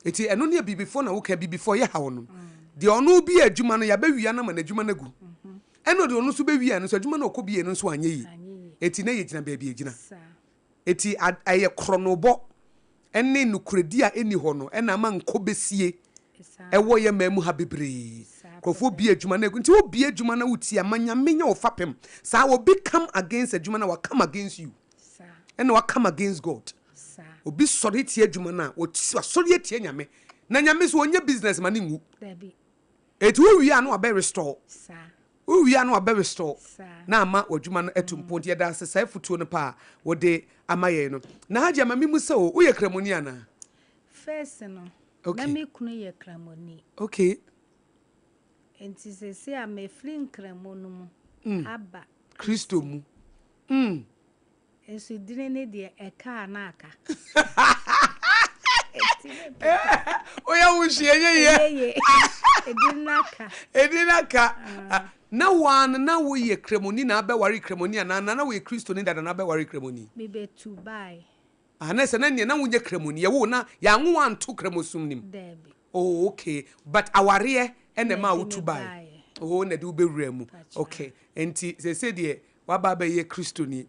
eti ɛno ne bibifo na wo ka bibifo ye hawo no de ɔno bi adwuma no ya be wia na ma na adwuma na gu ɛno de ɔno so be wia no so adwuma na ɔkɔ bie no so anya yi eti na ye gyina ba bi gyina eti aye kronobɔ ɛne nukredi a eni hɔ no ɛna ma nkɔ besie ɛwɔ ye mamu ha bebree krofo bi adwuma na nti wo bi adwuma na wuti amanya menya wo fapem saa wo be come against adwuma na wa come against you ɛna wa come against God obi sɔre tie adwuma na wo sɔre tie nyame na nyame so onye business man ngu eti wo wi ano abe restore wo wi ano abe restore na ama adwuma no etumpo nti yɛda sesa futuo no pa wo de amaye no na haje mami mu se wo ye kramoni ana first no na me kunu ye kramoni okay enti se a me flin kramono mu aba Kristo mu enso dire ne de eka na aka oya wushi ye edinaka na wan na wo ye kremoni na abewari kremoni na wo ye Kristo ni dada na abewari kremoni me be to buy na se na ne na wo ye kremoni ye wo na ya nwo anto kremosum nim oh okay but aware ene ma wo to buy oh na de wo be wura mu okay enti se de wa ba be ye Kristo ni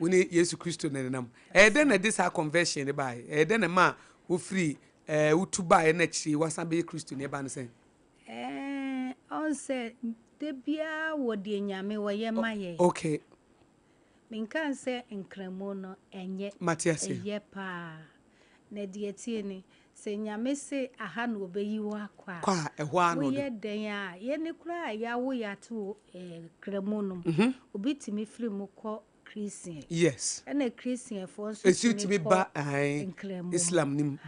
woni Yesu Kristo ne nam den na this conversion de buy den na ma wo free wo to buy na chi wasan be ye Kristo ni ba no se on se de bia wo de nyame wo ye maye okay minkan se nkramo no enye Matias ye pa na de tie ni se nyame se aha na obeyi wo akwa kwa ehwo ano wo ye den a ye ne kura ya wo ya to kramo no obitimi firi mu ko Christian yes ene Christian for so esutimi ba Islam nim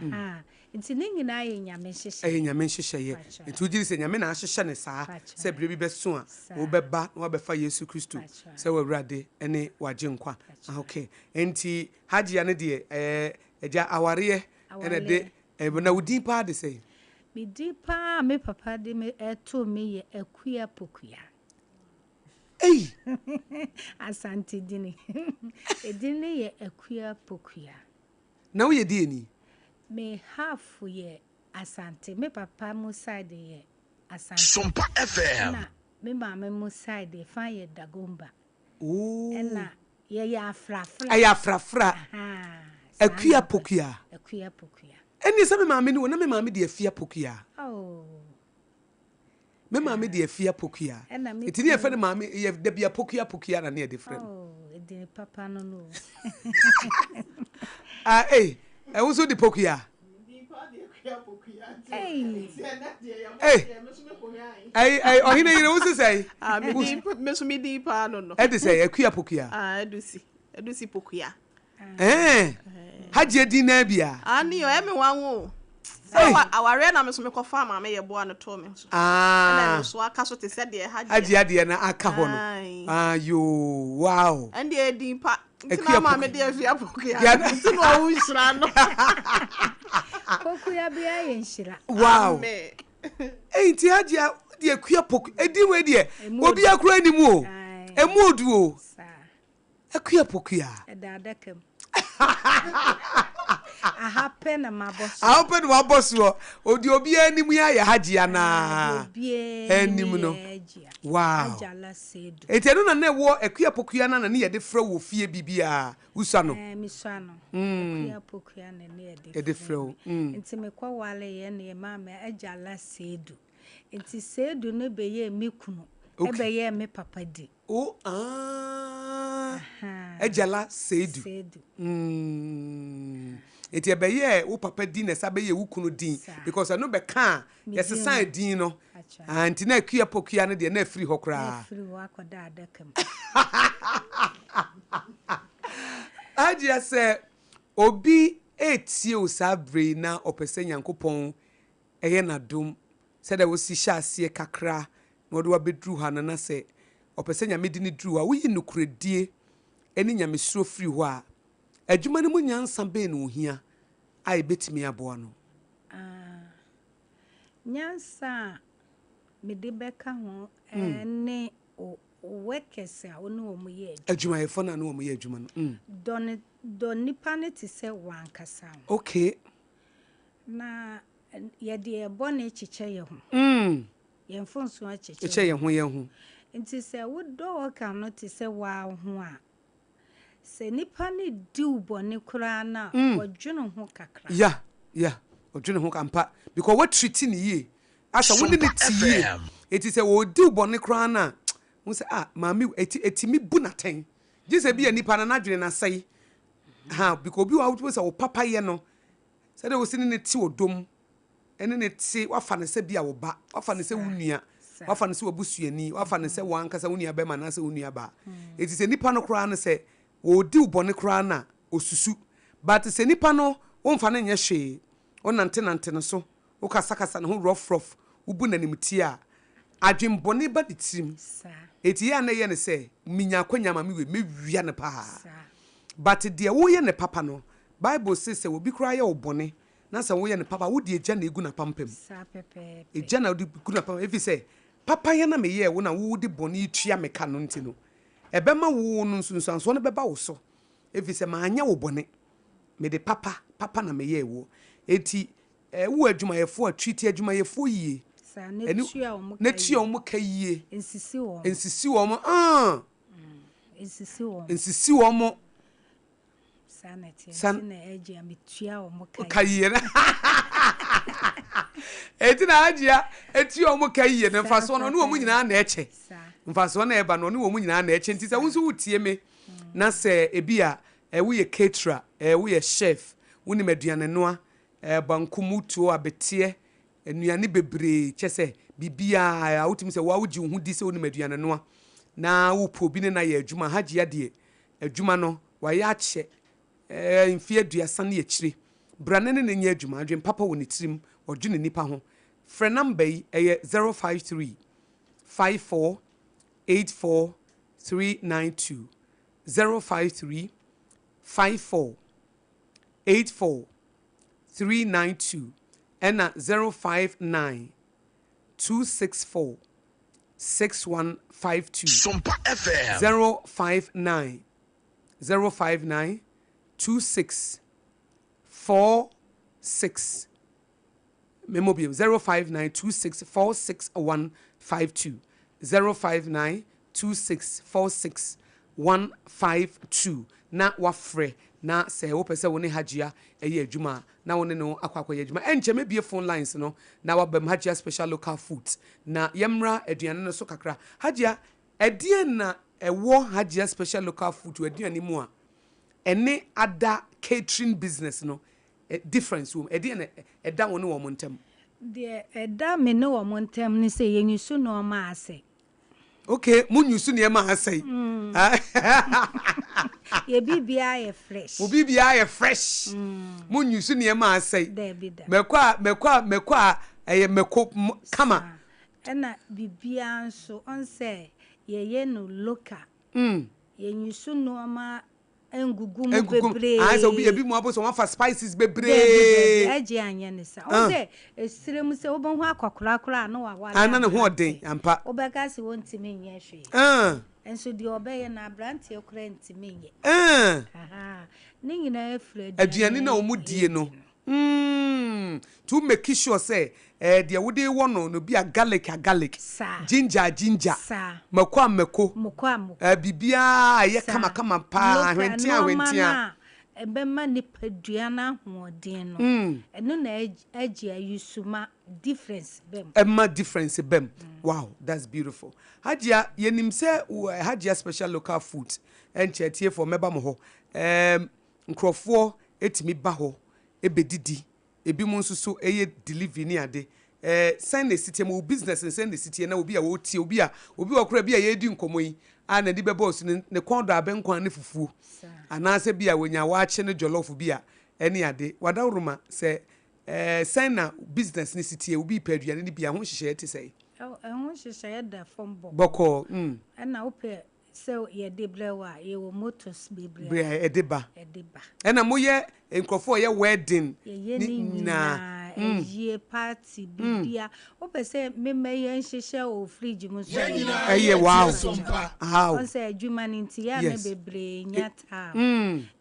nti ne nyina ye nyame hyehye nyame hyehye ye nti ugiri se nyame na ahyehye ne saa se bere bi beso a wo beba na wo befa Yesu Kristo se wawrade ene waje nkwa okay nti hagia ne de eja aware ene de na udin pa de se mi di pa me papa de me eto me ye akua pokua asante dini edini ye akua pokua na wo ye di eni me half ye asante me papa mu side ye asante SOMPA FM na me mama mu side fa ye dagomba na ye afrafra akua pokua eni se me mama ni wo na me mama de afia pokua me mama de afia pokua etini e fa ne mama ye de bia pokua na ne de frem edin papa no wo so de pokua ohine yire wo se sei me so me di pa no e de sei akua pokua edusi pokua haje di na bia ani yo e me wanwo aware na me so me kofa ma me ye boa no to me so na me so aka so te se de haje ade na aka ho no ayo wow and e di pa ntina ma me de afia pokua ntina wo nhira no pokua bia ye nhira wow nti haje de akua pokua edi we de obi akura ni mu o emodu o akua pokua edadakam happen my boss odi obi anim ya ya hagia na anim no wow etenu na wo akua pokua na ne ye de fra wo fie bibia usa no miswa no akua pokua na ne ye de fra nti me kwa wale ye ne mama ajala sedu nti sedu no be ye mekunu ebe ye me papa di ajala sedu eti ebe ye wo papa di na sabe ye wo kunu din because no be kan yesesan din no anti na akua pokua no de na afiri hokra afiri wo akoda adakam adia se obi etie o sabre na opese Nyankopon eye na dom se da wo si hyase kakra na wo de wa bedru ha na se opese nyame di ni dru ha wo yi nukuredie eni nyame suro firi ho a adwuma ne mu nyansa be no hia ai betimi aboa no nyansa me de beka ho ne workers a onu omo ye adwumayefo na no omo ye adwuma no don nipa ne te se wan kasa okay na ye de bone chiche ye ho ye mfonso a chiche ye ho nti se wo do worker no te se wa ho a se nipa ne di ubone kura na odwene ho kakra yeah odwene ho kampa because what treating ye asa wo ne tie eti se wo di ubone kura na wo se mami etimi bu naten je se bia nipa na nadwene na sai ha because obi wa wo se wo papa ye no se de wo se ne ti odom ene ne ti wafa ne se bia wo ba wafa ne se wunua wafa ne se wabusuani wafa ne se wankasa wunua be ma na se wunua ba eti se nipa no kura na se wo di ubone kura na osusu but se nipa no wo mfa na nya hwe wo nante no so wo kasa ne ho rough ubu na nimti a adwembone ba de tirim eti ya na ye ne se minya kwanya ma me wia ne pa but de wo ye ne papa no bible says wo bi kura ye obone na se wo ye ne papa wo de eja na egu na pampam eja na wo de egu na pampam efi se papa ye na me ye wo na wo de bone tua me ka no ntino ebe ma wo no nsunsanso no beba wo so efi se ma anya wo bone me de papa na me ye wo eti wo adwumayefo a treat adwumayefo yie na tia omo ka yie insisi wo insisi wo sana eji ametua omo ka yie eti na ajia eti omo ka yie na mfaso no omo nyina na eche mfaso na eba no omo nyina na eche ntisa wonso wutie me na se ebia wo ye caterer wo ye chef woni maduane noa bankumutuo abetie enuane bebre chese bibia awutimi se wa wuji hu di se woni maduane noa na wo po bi ne na ye adwuma hagye ade adwuma no wa ya che mfie aduasa na ye chire brane ne nya adwuma adwen papa woni tirim odwene nipa ho frɛ number yi 053 54 84 392 053 54 84 392 and 059 264 6152 SOMPA FM 059 26 46 Memobile 059 26 46152 059 26 46152 na wafre na se wo pese wo ne hagea eye adwuma na wo ne no akwakwa ye adwuma enche mebie phone lines no na wabam hagea special local food na yemra aduane no so kakra hagea edie na ewo hagea special local food aduane mu a ene ada catering business no difference wo edie na eda wo ne wo montem de eda me ne wo montem ni se yenyusu no ma ase okay munyusu ne ma ase ye bibia ye fresh wo bibia ye fresh munyusu ne ma ase mekwa eye meko kama ena bibia nso onse ye no local yenyusu no ma engugu mu bebre so ebi mu aboso wan fa spices bebre eje anya ne sa o se esire mu se wo bon ho akwakorakora na wa wala ana ne ho odin ampa obeka se wontimi nye hwe enso di obeye na brant ekura ntimi nye ne nyina efre aduane na omudie no to make sure say de wode wo no bi a garlic ginger meko bibia ye kama pa hwentia ebema ni paduana hoodin no eno na agi ayusuma difference bem wow that's beautiful hagea yenim se hagea special local food enchetie for meba mo ho nkrofo etimi ba ho ebedidi ebi mo nso so eye delivery ni ade send the city mo business and send the city na obi a wo tie obi wakora bi a ye di nkomo yi na di bebo so ne kondo abenkwan ne fufuo ana se bi a wonya wa ache ne jollof bi a eni ade wadawruma se send na business ni city obi paduane ni bi a ho hyehyɛ te sei ho hyehyɛ da fombo boko na ope so ye debrewa ye wo motors bebre edeba ena mo ye nkrofo ye wedding ni na ye party bibia opese memeye nhihye o fridge mu so wow how on say adwuma nti ya me bebre nyata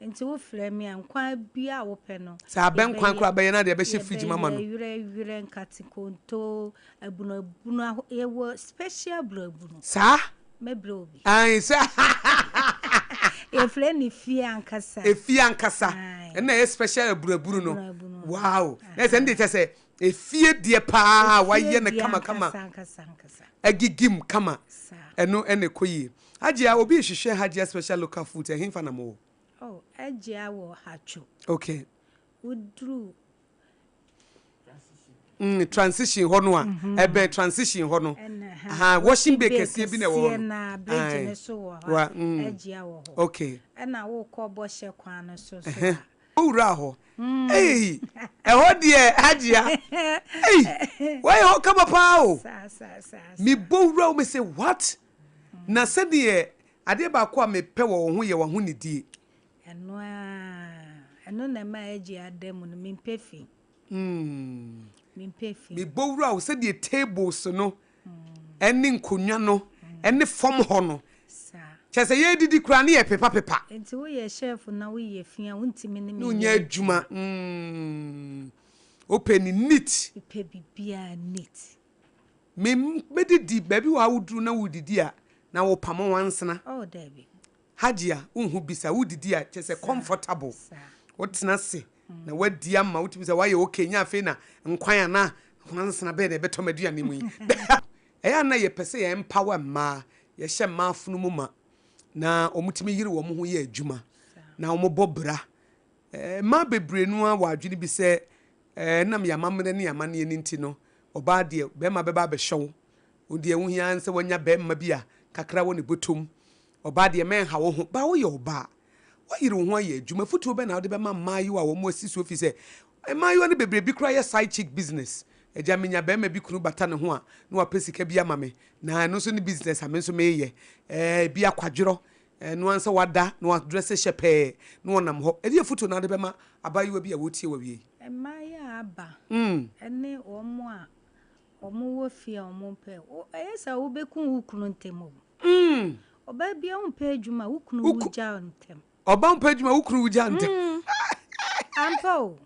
nti wo frɛ me ankwa bia wo pɛ no sa ben kwan kra be na de be hye fridge mama no yure nkati konto abuno ewo special bloabuno sa me brobi ai sa e frɛ ni fie ankasa na e special buraburu no wow na se ndi tese e fie die pa wa ye ne kama agigim kama eno ene koyi Ajia obi hwehwe Hajia special local food e himfa na mo oh Ajia wo hacho okay udru transition hono a ebe transition hono washing bakers bi na wo na bridge ne so wo Ajia wo ho okay na wo ko bo hye kwan no so owura ho eh ho de Hajia why ho kama pa o mi bowura me say what na sɛdeɛ ade ba ko a mepɛ wɔ ho yɛ wɔ ho ne die ɛno na ma agi adam no mempefi me bowura wo sɛdeɛ tables no ɛne nkonwa no ɛne fam hɔ no kyɛ sɛ yɛ didi kura ne yɛ pepa nti wo yɛ chef na wo yɛ fia wo ntimi ne me no nya adwuma open neat pe bibia neat me medidi baabi wa woduru na wodidi a na wo pamo wansena oh David Hajia unhu bisa wodidi a kyese comfortable wotena se na wadi ama wotimi se waye okay nya afi na nkwan na wansena be na beto maduane mu yi eya na ye pese ye empower ma ye hye ma funu mu ma na omutimi yiri wo mo ho ye adwuma na omobobra ma bebre nu a wadwene bi se nam ya mamre ne ya mane ni nti no oba de be ma beba be hyew odi ehu hia nse wonya be ma bi a kakra wo ne botom oba de men ha wo ho ba wo ye oba wo yiri wo ho aye adwuma futu be na wo de be ma mayu a wo mo asiso fi se mayu ne bebre bi kra ye side chick business eja menya be ma bi kunu bata ne ho a na wa pesika bi ama me na no so ne business ame so me ye bi akwadworo no ansa wada no address shepe no onam ho e de futu na de be ma abayu bi a wo tie wa wie maya aba ene omo a omo wo fia omo pe eyesa wo bekun wukunu ntemo oba bia umpe adwuma wukunu wuja ntem oba umpe adwuma wukunu wuja ntem ampo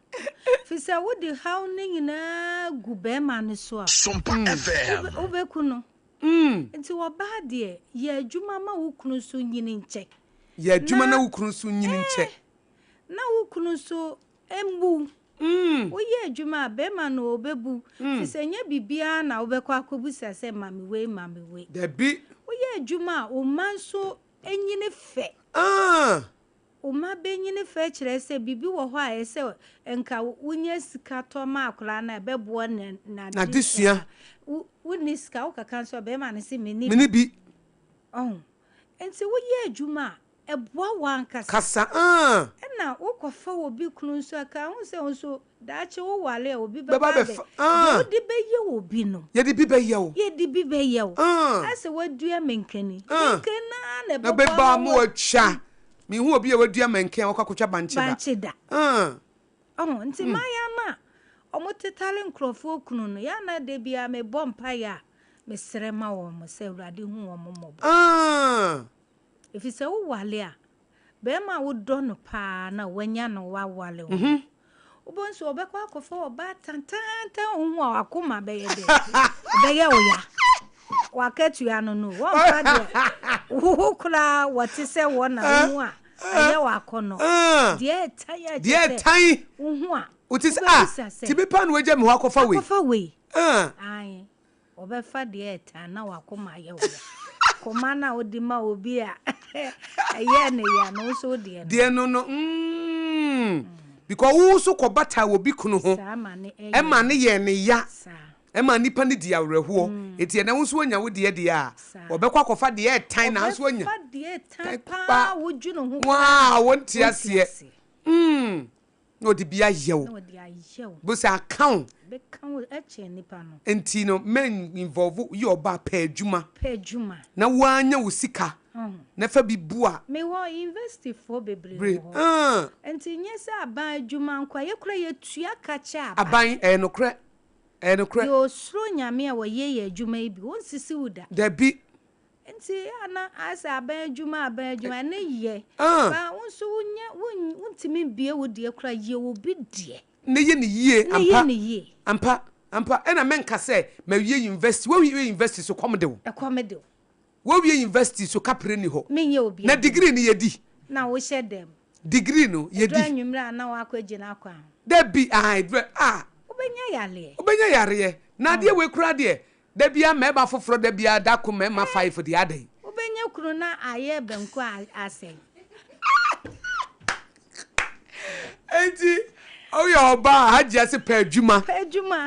fisa wo di how ne nyina gube ma ne so a Sompa FM obekunu nti wo ba de ye adwuma ma wukunu so nyini nche ye adwuma na wukunu so nyini nche na wukunu so embu oye adwuma be ma no obebu fisenya bibia na obekwa akobusa se mami we da bi oye adwuma o manso enyine fe o ma be nyine fe kire se bibi wo ho a ese enka wunye sika to ma akora na bebo na disua wuni sika o kaka so be ma ne se meni bi enti woye adwuma eboa wankasa kasa na wokofa obi kunu nso aka hu se nso daache wo wale obi be odi be ye obi no ye di bi be ye wo ase wadua menkani na be ba mo atwa mi hu obi ye wadua menkan wakakotwa banchida nti maya na omotetale nkrofo kunu no ya na de bia me bompa ya me srema wo mo se urade hu wo mo mo efise wo wale a be ma wo do no pa na wanya no wa wale wo ubonso obekwa akofo oba tantanta hu akoma be ye de be ye wo ya wakatu ya no wo pa de wo kula wati se wo na hu a aye wakono die tai hu a utis ti be pa no waje me ho akofa we ai obefa die ta na wakoma ye wo komana odima obi a eye ne ya no so de no because wo so kobata obi kunu ho e ma ne ye ne ya e ma nipa ne dia werɛhoɔ eti na wo so anya wo de a obekwa akofa de tan na so anya de tan pa wo dwunu ho wa wonti ase no de bia yew no de ayew bo say account be kan e che nipa no enti no men involve your ba pa adwuma na wanya wo sika na fa bi bua me wo invest for bebre enti nyese aban adwuma nkwa ye kura ye tua ka cha aban no kra yo sro nyame a wo ye adwuma bi won sisi wuda da bi enti ana asa aban adwuma ne ye ba won so wonya wontimi bie wo de kura ye wo bi de ne ye ampa ena menka say ma wie university wo wie university so komde wo wo wie university so kapre ni ho na degree ni yedi na wo she dem degree no yedi anwumra na wo akogina akwa da bi obenya yare na de we kura de da bia ma ba foforo da bia da ko ma 5 de adai obenya kuru na aye benko ase enti oh your ba hajia se pa adwuma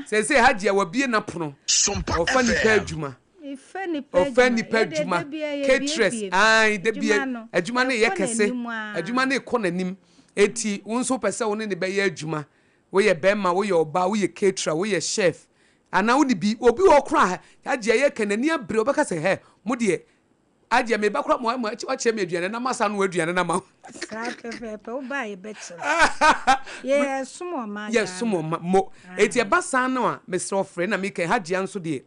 say hajia wa bie na pono ofani pa adwuma ofani pa adwuma caterers ai de bie adwuma na ye kese adwuma na ko nanim eti wonso pese won ne be ye adwuma wo ye bema wo ye oba wo ye caterer wo ye chef ana wo de bi obi wo kra hajia ye kanani abre obeka se he mo de adia me bakra mo o che me aduane na masa no aduane na ma sa pepe o ba ye better ye sumo ma mo eti e basa no a me so frɛ na me kan hajia nso de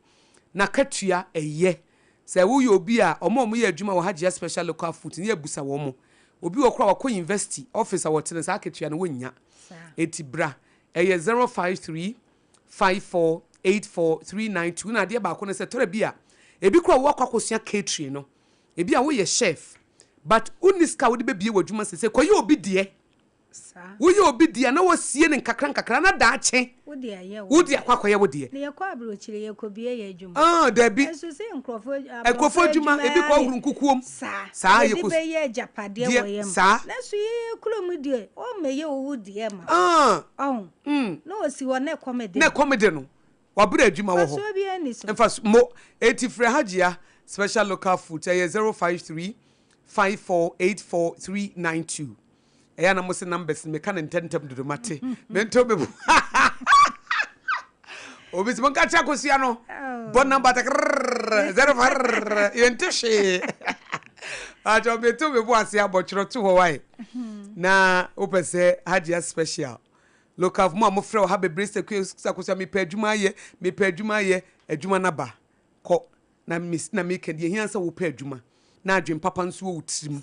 na katua eye se wo ye obi a omo ye adwuma wo hajia special local food ne abusa wo mo obi wo kra wo university officer wo tene sa katua no wonya eti bra eye 053 5484 na de ba ko ne se tore bi a ebi kra wo akwakosia catering no ebi a wo ye chef but uniska wo de bebie wadwuma se koye obi de wo ye obi de na wo sie ne nkakra na da ache wo de akwakoye wo de ne yakwa abro chire ye ko bie ye adwuma da bi eso se nkrofo adwuma ebi kwa huru nkukuom sa ye ko be ye japade wo ye ma na so ye kulom de o meye wo de ma no o si wo na comedy no wabura adwuma wo ho emfa mo eti frɛ hajia special local food 053 5484392 eya na mo se numbers me kan ntentem dodo mate mento be obi se monka cha kosia no bon number 0 yentishe ajo be to be bo ase abochro to ho wai na opese hajia special local of mo frɛ ha bebre sakosia me pa adwuma ye adwuma na ba kɔ na miss na make de hiansa wo pa adwuma na adwen papa nso wo tirim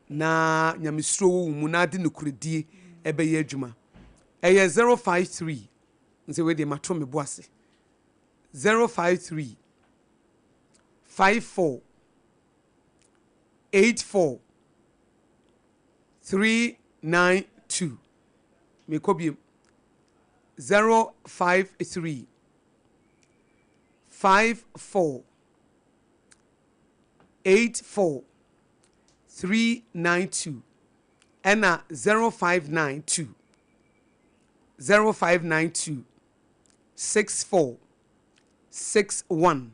na nyamesuro wo mu na de nokuredie ebe ye adwuma eye 053 nse we de mato me boase 053 54 84 392 me kobi 053 54 84 392 and 0592 64 61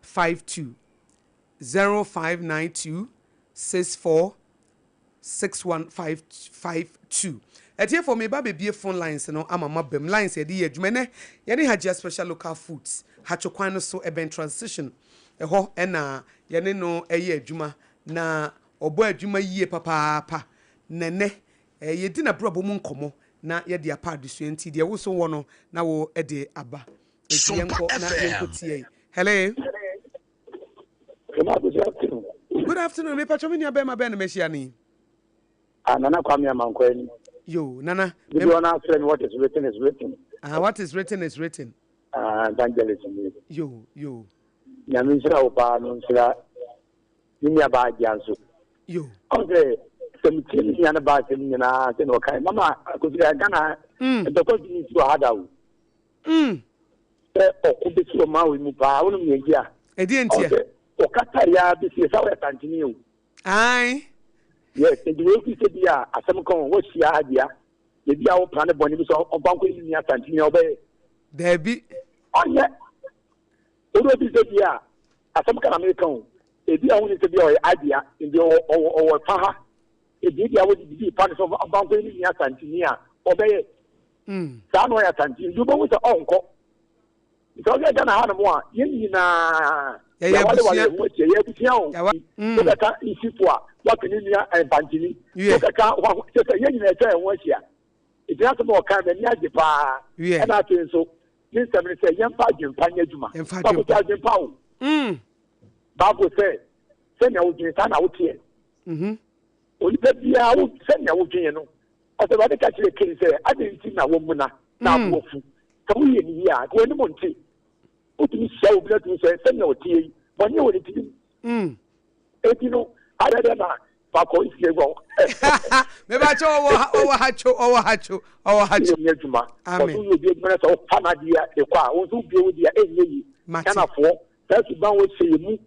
52 0592 64 6152 etie for me ba bebie phone lines no amama bem lines e de adwuma ne ye ne hajia special local foods hachokwan no so eben transition eho na ye ne no eye adwuma na obo adwuma yie papa nene ye di na brobo mu nkomo na ye de apa de suenti de wo so wo no na wo e de aba etie nko na enkotie hello good afternoon me pacho me nia be ma be na mehia ni Nana Kwame Mankwani. Yo, Nana. You don't answer me what is written is written. What is written is written. Evangelism. Yo. Yaminsira Oba, Nunsira, ABOAGYE ANSO. Yo. Okay, some things in the bath in okay. Mama, I could get Ghana, the question is to Hadau. Could be so Maui Mupa, only here. I didn't hear. Okataria, this is how I continue. Aye. Yes, the way we said, yeah, as some come, what's the idea? The dear old planet bonnie was on Banco in the Atlantic obey. There be. Oh, yeah. What is the year? As some kind of American, a dear only to be our idea in the or Paha. A dear would be part of Banco in the Atlantic obey. San way atanti. You go with the uncle. Because I don't have one. You na. Yeah, what India and Pantini. You can't just a young letter one here. It has more kind than Yajipa. And I think so. This time it's a young pageant, Panyajuma, and Fajan Pound. Babu said, send your son out here. Only that the out, send your Geno. As the other catch the king said, I didn't see a woman now. Come we in here, go in the Monty. Put me so blood to say, send your tea, when you want it. If you know, I don't know. Pako is the wrong. Maybe I told Yejuma. Amen. You be minutes of Panadia, the car, or to be with the enemy. Can afford that's about what say you,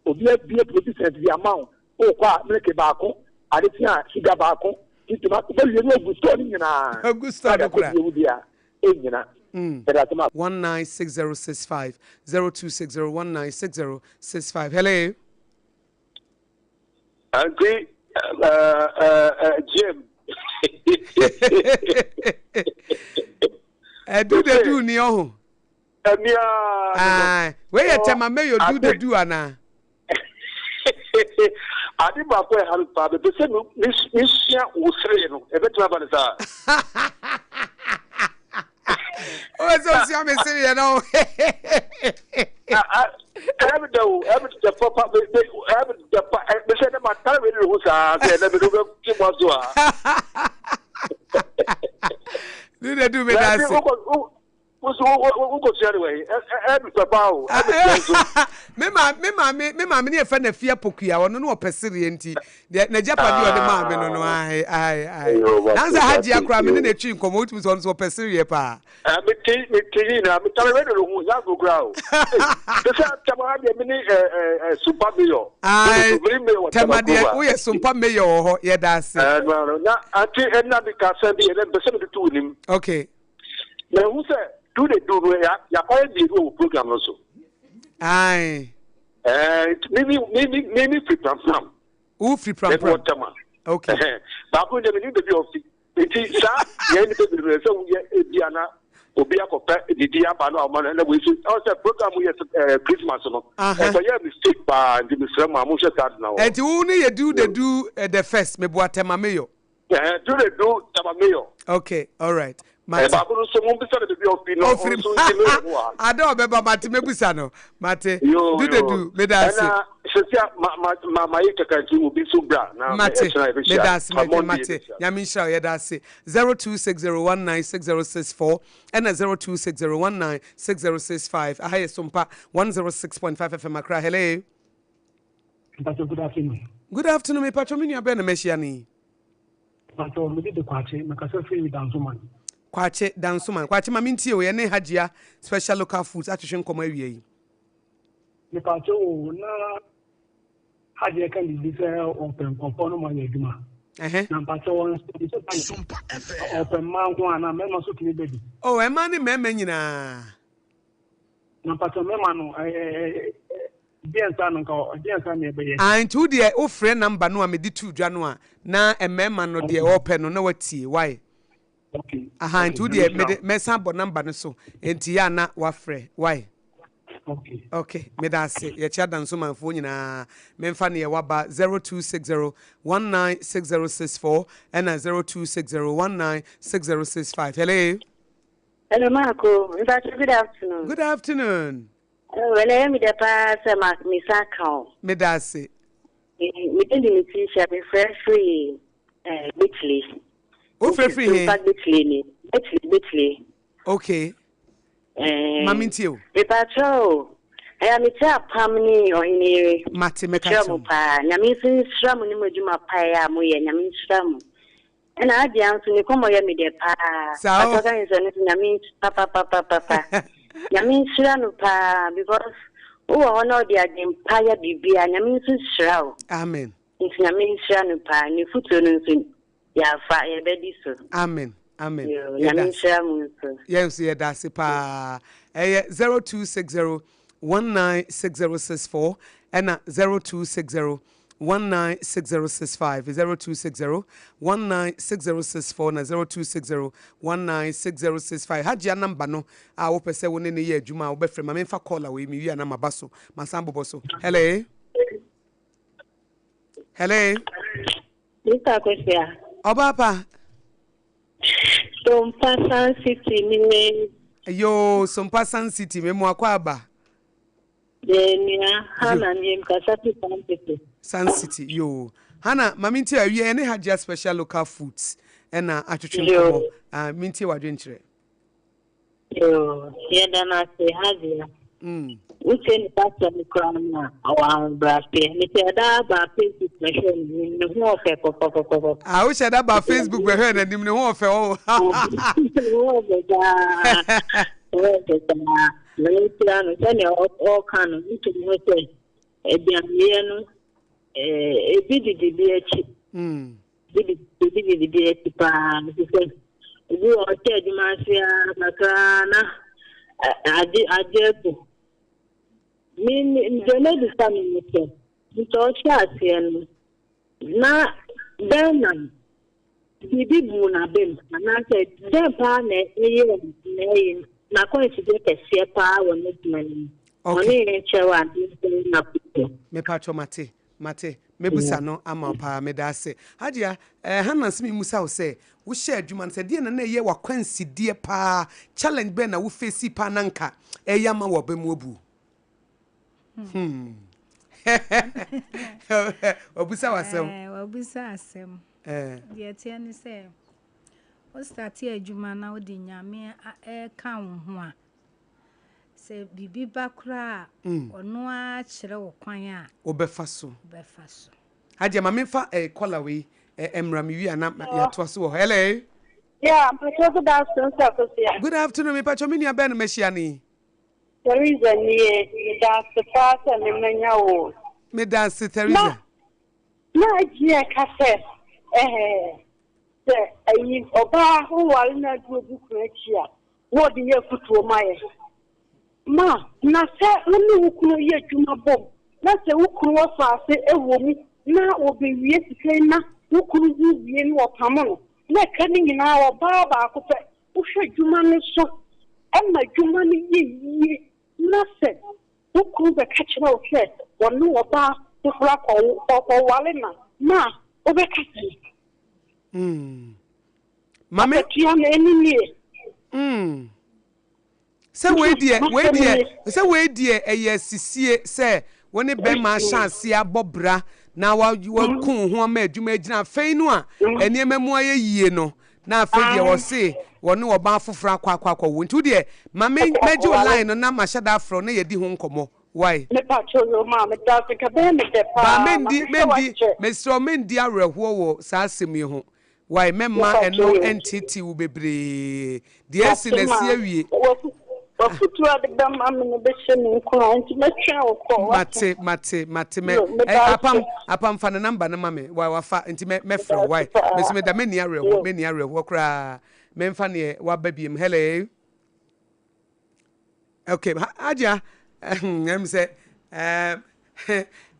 or be a producer the amount. Oh, quite make a barco, Alicia, Sugar Barco, into my story in a good start. 196065 0260196065. Hello. Auntie, Jim. Do the do nio. Where you tell my mayor do the do ana. I did my boy have father. The same Miss was saying, a bit of oh, so see, I'm saying, you know. I haven't done the proper. I haven't the same my time who are never do they do me that? Who goes anyway? Me near friend of Fia Pokia, or no persilienti. The Japan, the man, no, I. That's a Hajia cram in a tree, come out with on so persilia pa. I'm telling you, who's out to grow. The super mayor. I Tamadia, we are super mayor, yeah, that's it. And not because I send it to him. Okay. Now, who said? Do they do ya the program also? Aye. Maybe free from. Who free from? Okay. But when they need to be of it is so Diana Obia the Diabano and we should also program with Christmas. So you have mistake by the Mr. Mamusha now. And only you do the first, me boatema mayo. Do they do Tamamayo? Okay, all right. I don't remember Mate Mebusano. Mate, do they do? Medasi. Mate, Yamisha, Yadasi. 0260196064 and 0260196065. I hear SOMPA 106.5 FM Accra. Hello. Good afternoon. Good afternoon, me Patromini Abena Meshiani. Pato, me did the Quache, Macassafi Danzuman. Kwache dansuman kwache maminti o ye ne hajia special local foods atwehwe nkoma awie yi me pacho na hajia kan di say open compound mo ya duma na pacho won SOMPA open man ko ana me so kini baby oh e man ni me nyina na pacho me man no biensa no ko biensa me be ye antu de o frɛ number no a me di tu dwa no a na e me man no de open no na watie why. Okay. Aha, into the message number no so. Enti ya na wafre. Why? Okay. Okay. Me da say ye cha dan so manfo nyina memfa ne ye waba 0260196064 and 0260196065. Hello. Hello Marco. Good afternoon. Good afternoon. Well, I am the pass me sakao. Me da say. Me didn't the t-shirt be free Bitly. Oh, free here. Bitly. Okay. Mamintio. Repacho. I am a pamni or in a Matemeka. Namin Stram in Mujuma Paya, Moya, Namin Stram. And I dance in the Como Yamide Pa. So, Namin Papa. Namin Stranupa, because no, they are the Empire Bibia, Namin Strau. Amen. It's Namin Stranupa, and the foot. Yeah, fire ready, sir. Amen. Amen. Yes, yeah, that's it. 0260196064 and 0260196065. 196065 0260 196064 na 0260 196065 hajia number no a wo pese wo ne ne ye adwuma wo befrɛ ma memfa call away mi wi na mabaso masan boboso hello Mr. AKOSUA Obapa Sompa San City ni yo Sompa San City me mo akwa aba Denia Hana ni mkasati San City yo Hana maminti awie ene hajia special local foods ena atwetwe komo minti wadwenkyere yo yeda na se hajia uche ni pastor ni krana awa brape ni tada ba Facebook machine ni ho ofe kokokoko uche da ba Facebook be he na nim ni ho ofe o Many plans, any all kind of little Ediano, a biddy DBH, biddy DBH pan, you are Ted Marcia, Macana, I dare to mean the lady coming with you. You told Chassi na then Bibi Buna Bim, and I said, their partner, na kwa nchide kese pa woni dmani oni nchewa ndi na pito me pacho mate mebusa no ama pa me da se hadia Hana simi musa wo se wo share adwuma se de na ye wakwansi de pa challenge be na wo face pa nanka eyama wo be mu obu obusa asem de tie ni se o start adwuma na o di nyame ka wo ho a se bibi bakra ono a kire wo kwan a obefa so haje ma memfa callaway emra mi wi ana ya to so hello yeah good afternoon sir good afternoon me pacho me nia ben mehia ni Teresa ni da se pasa ni menya wo me da se Teresa na je ka se ayi oba ho wale na du obuku achia wo de ye futuo maye ma na se wonu wukunu ye dwuma bom na se wukunu wafaase ewo mu na obewie sike na wukunu wie no opamo na ka ni nyina oba ba akopɛ wohwɛ dwuma no so ɛma dwuma no ye na se wukunu be ka kyerɛ wo hwɛ wonu oba fura ko wale na obeka sɛ Mame se we die eye sisie se woni be ma chance abobra na wa kun ho ma adwuma agina fei no a eniema mu aye yie no na afei de wo se woni wo ba fofora akwa wo nti de mame meji line no na ma shada afro na ye di ho nkomo why me pacho yo ma me da se ka be me de pa mendi areho wo sa asemi ho why memma eno entity wo bebre de esi na si awie ofutua de bam amene be shemi nko nti metwa wo ko mate me apam fa na number na mame why wafa nti me fra why me so me da meni areho kra memfa ne wa babiem hello okay aja em say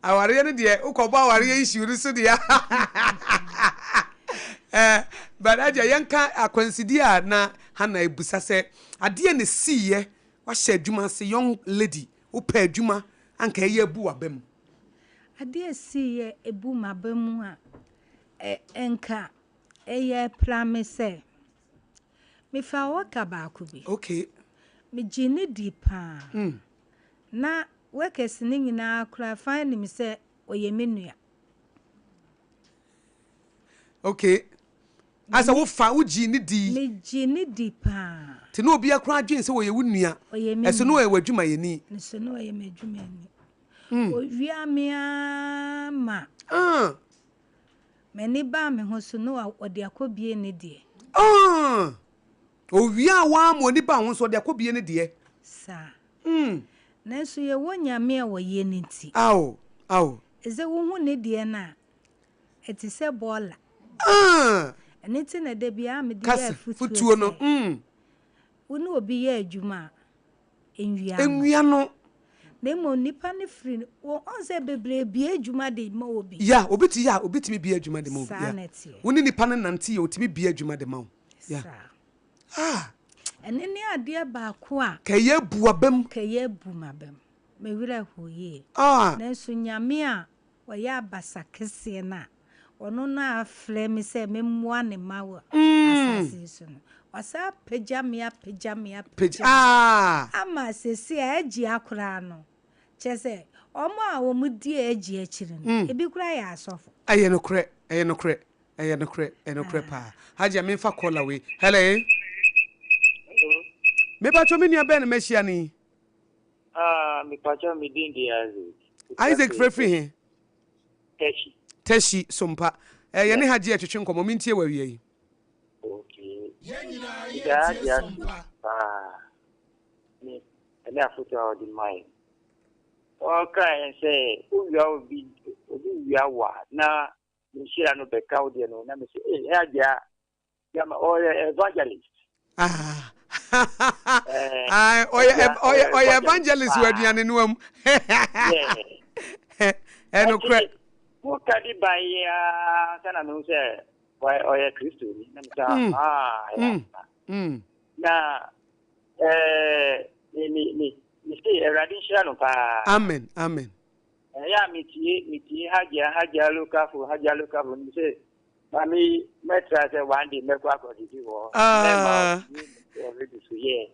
aware no de ukobo aware issue so de but aja yanka akwansidi a na Hana ebusa se ade ne siye wa hye adwuma se young lady wo pa adwuma anka ye ebu abam ade siye ebu mabam a enka eye promise me fa waka ba ko bi okay me gine di pa na workers ni nyina kura find me say oye menua okay asa wo fa wo gine di me gine di pa te no obi akura adwen se oye wunua eso no e wadwuma yeni eso no oye madwuma ni o wia me ama meni ba me ho so no ode akobie ne de o wia wa mo ni ba ho so ode akobie ne de sa na so ye wonya me a wo ye ne ti aw eze wo hu ne de na eti se bola eniti na de bia me de futuo no wonu obi ye adwuma enwia no Nemo nipa ne free o onse bebre bia adwuma de ma obi. Yeah, obi mi bia adwuma de ma obi. Yeah. Woni nipa ne nante ye otimi bia adwuma de ma wo. Yeah. Ene ne ade ba ko a kaye buabam kaye bumabam. Me wira hoye. Nanso nyame a oya basakese na ono na afle mi se memmoa ne mawo asase so no. Wasa pejamia ama sesi agi akura no chese omo a wo mu di agi akire no ebi kura ya asofo aye no kre pa haja me fa call away hello me pa cho me nua ben me hia ni me pa cho me din di Isaac free he Teshi sompa ye ne haje atwetwe nkomo me ntie wa wie yi Yeah. And I put out in mind. Okay, and say, who will be now? Michelle no be cowdy, no, let me say, yeah, or evangelist. Evangelist, where the animum. And no credit. Who can it by Sana no say? Why oya Christo ni na ni say eradisha no pa amen ya miti haja luka ni say mami metra say one day me kwa kodidi wo already so yeah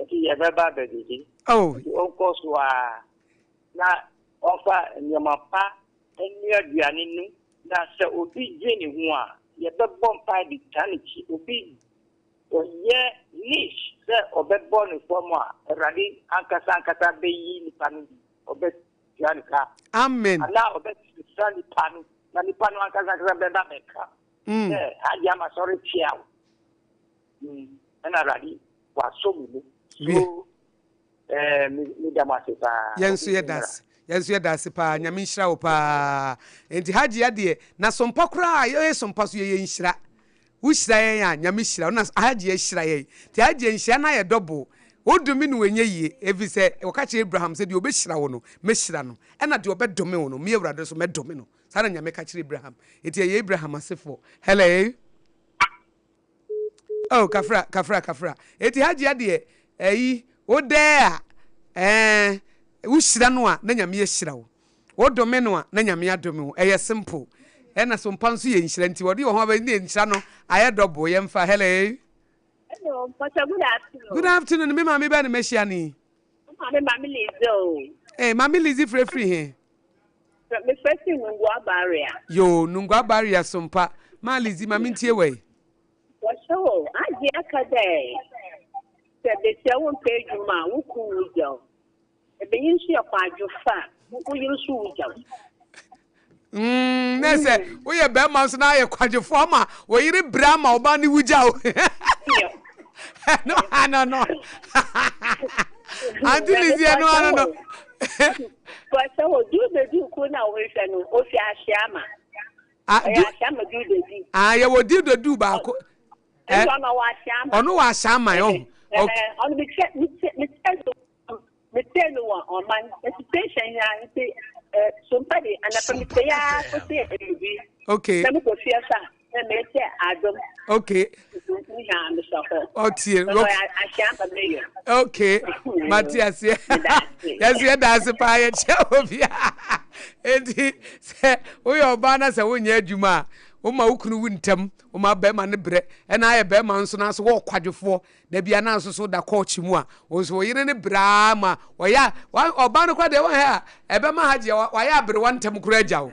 eti ye baba bedidi on koswa na ofa nyamapa eni aduane nu na se obi je ni ho a ye be bon pa di taniki obi oye niche se obebo ni form a radi ankasa be yi ni panu obe yanika amen ala obe sali panu na ni panu ankasa be ba meka haja ma sorry chiao ana radi wa so mu so mi damase pa yensu ye das pa nyame nhira wo pa enti haji ade na sompa kura ye sompa so ye nhira wo hira ye ya nyame hira na haji ye hira ye ti haji ye nhira na ye double odumi no wenye yie evise wakache Abraham se de obehira wo no mehira no na de obedome wo no me Awurade so medome no sana nyame ka kire Abraham enti ye Abraham asefo hello kafra enti haji ade eyi odea wushira no a na nyame yeshira wo wodome no a na nyame adome wo eye simple na so mpanso ye nhira nti wode wo ho ba ni nhira no aye double ye mfa hello Pastor, good afternoon. Good afternoon. Me mama be na mehia ni. Mama Lizzie. Mama Lizzie free here. Me first Nungwa barrier. Yo, Nungwa barrier sompa. Ma Lizzie mama ntie we. What so? Aje akade. Se be se won page ma wo ku ujo. E be yin shi akwajo fa. Wo ku yin su ujo. Nese, we ye be ma so na ye kwajefo ama, wo yiri bra ma oba ni wuja o. No. Auntie Lizzie, no. But so do the do kuna we say no, o fi ahia ma do the do. Ye wo do ba ko. Ono wa ahia ma. Ono wa ahia ma yo. Ono me tell no on man situation here say somebody and a permit ya ko say okay. Let me go fear sa. Okay. Okay. Matthias, yes, that's a pie chovia. And say, we are banners, I win your Juma. Uma ukunu wintem, uma bema ne bre, and I a beman so as walk quadrifo, there be an answer so that coach mua, was we in a brama, or ya, one or banner quad ever hair, a bema had you, why I be one time crejo.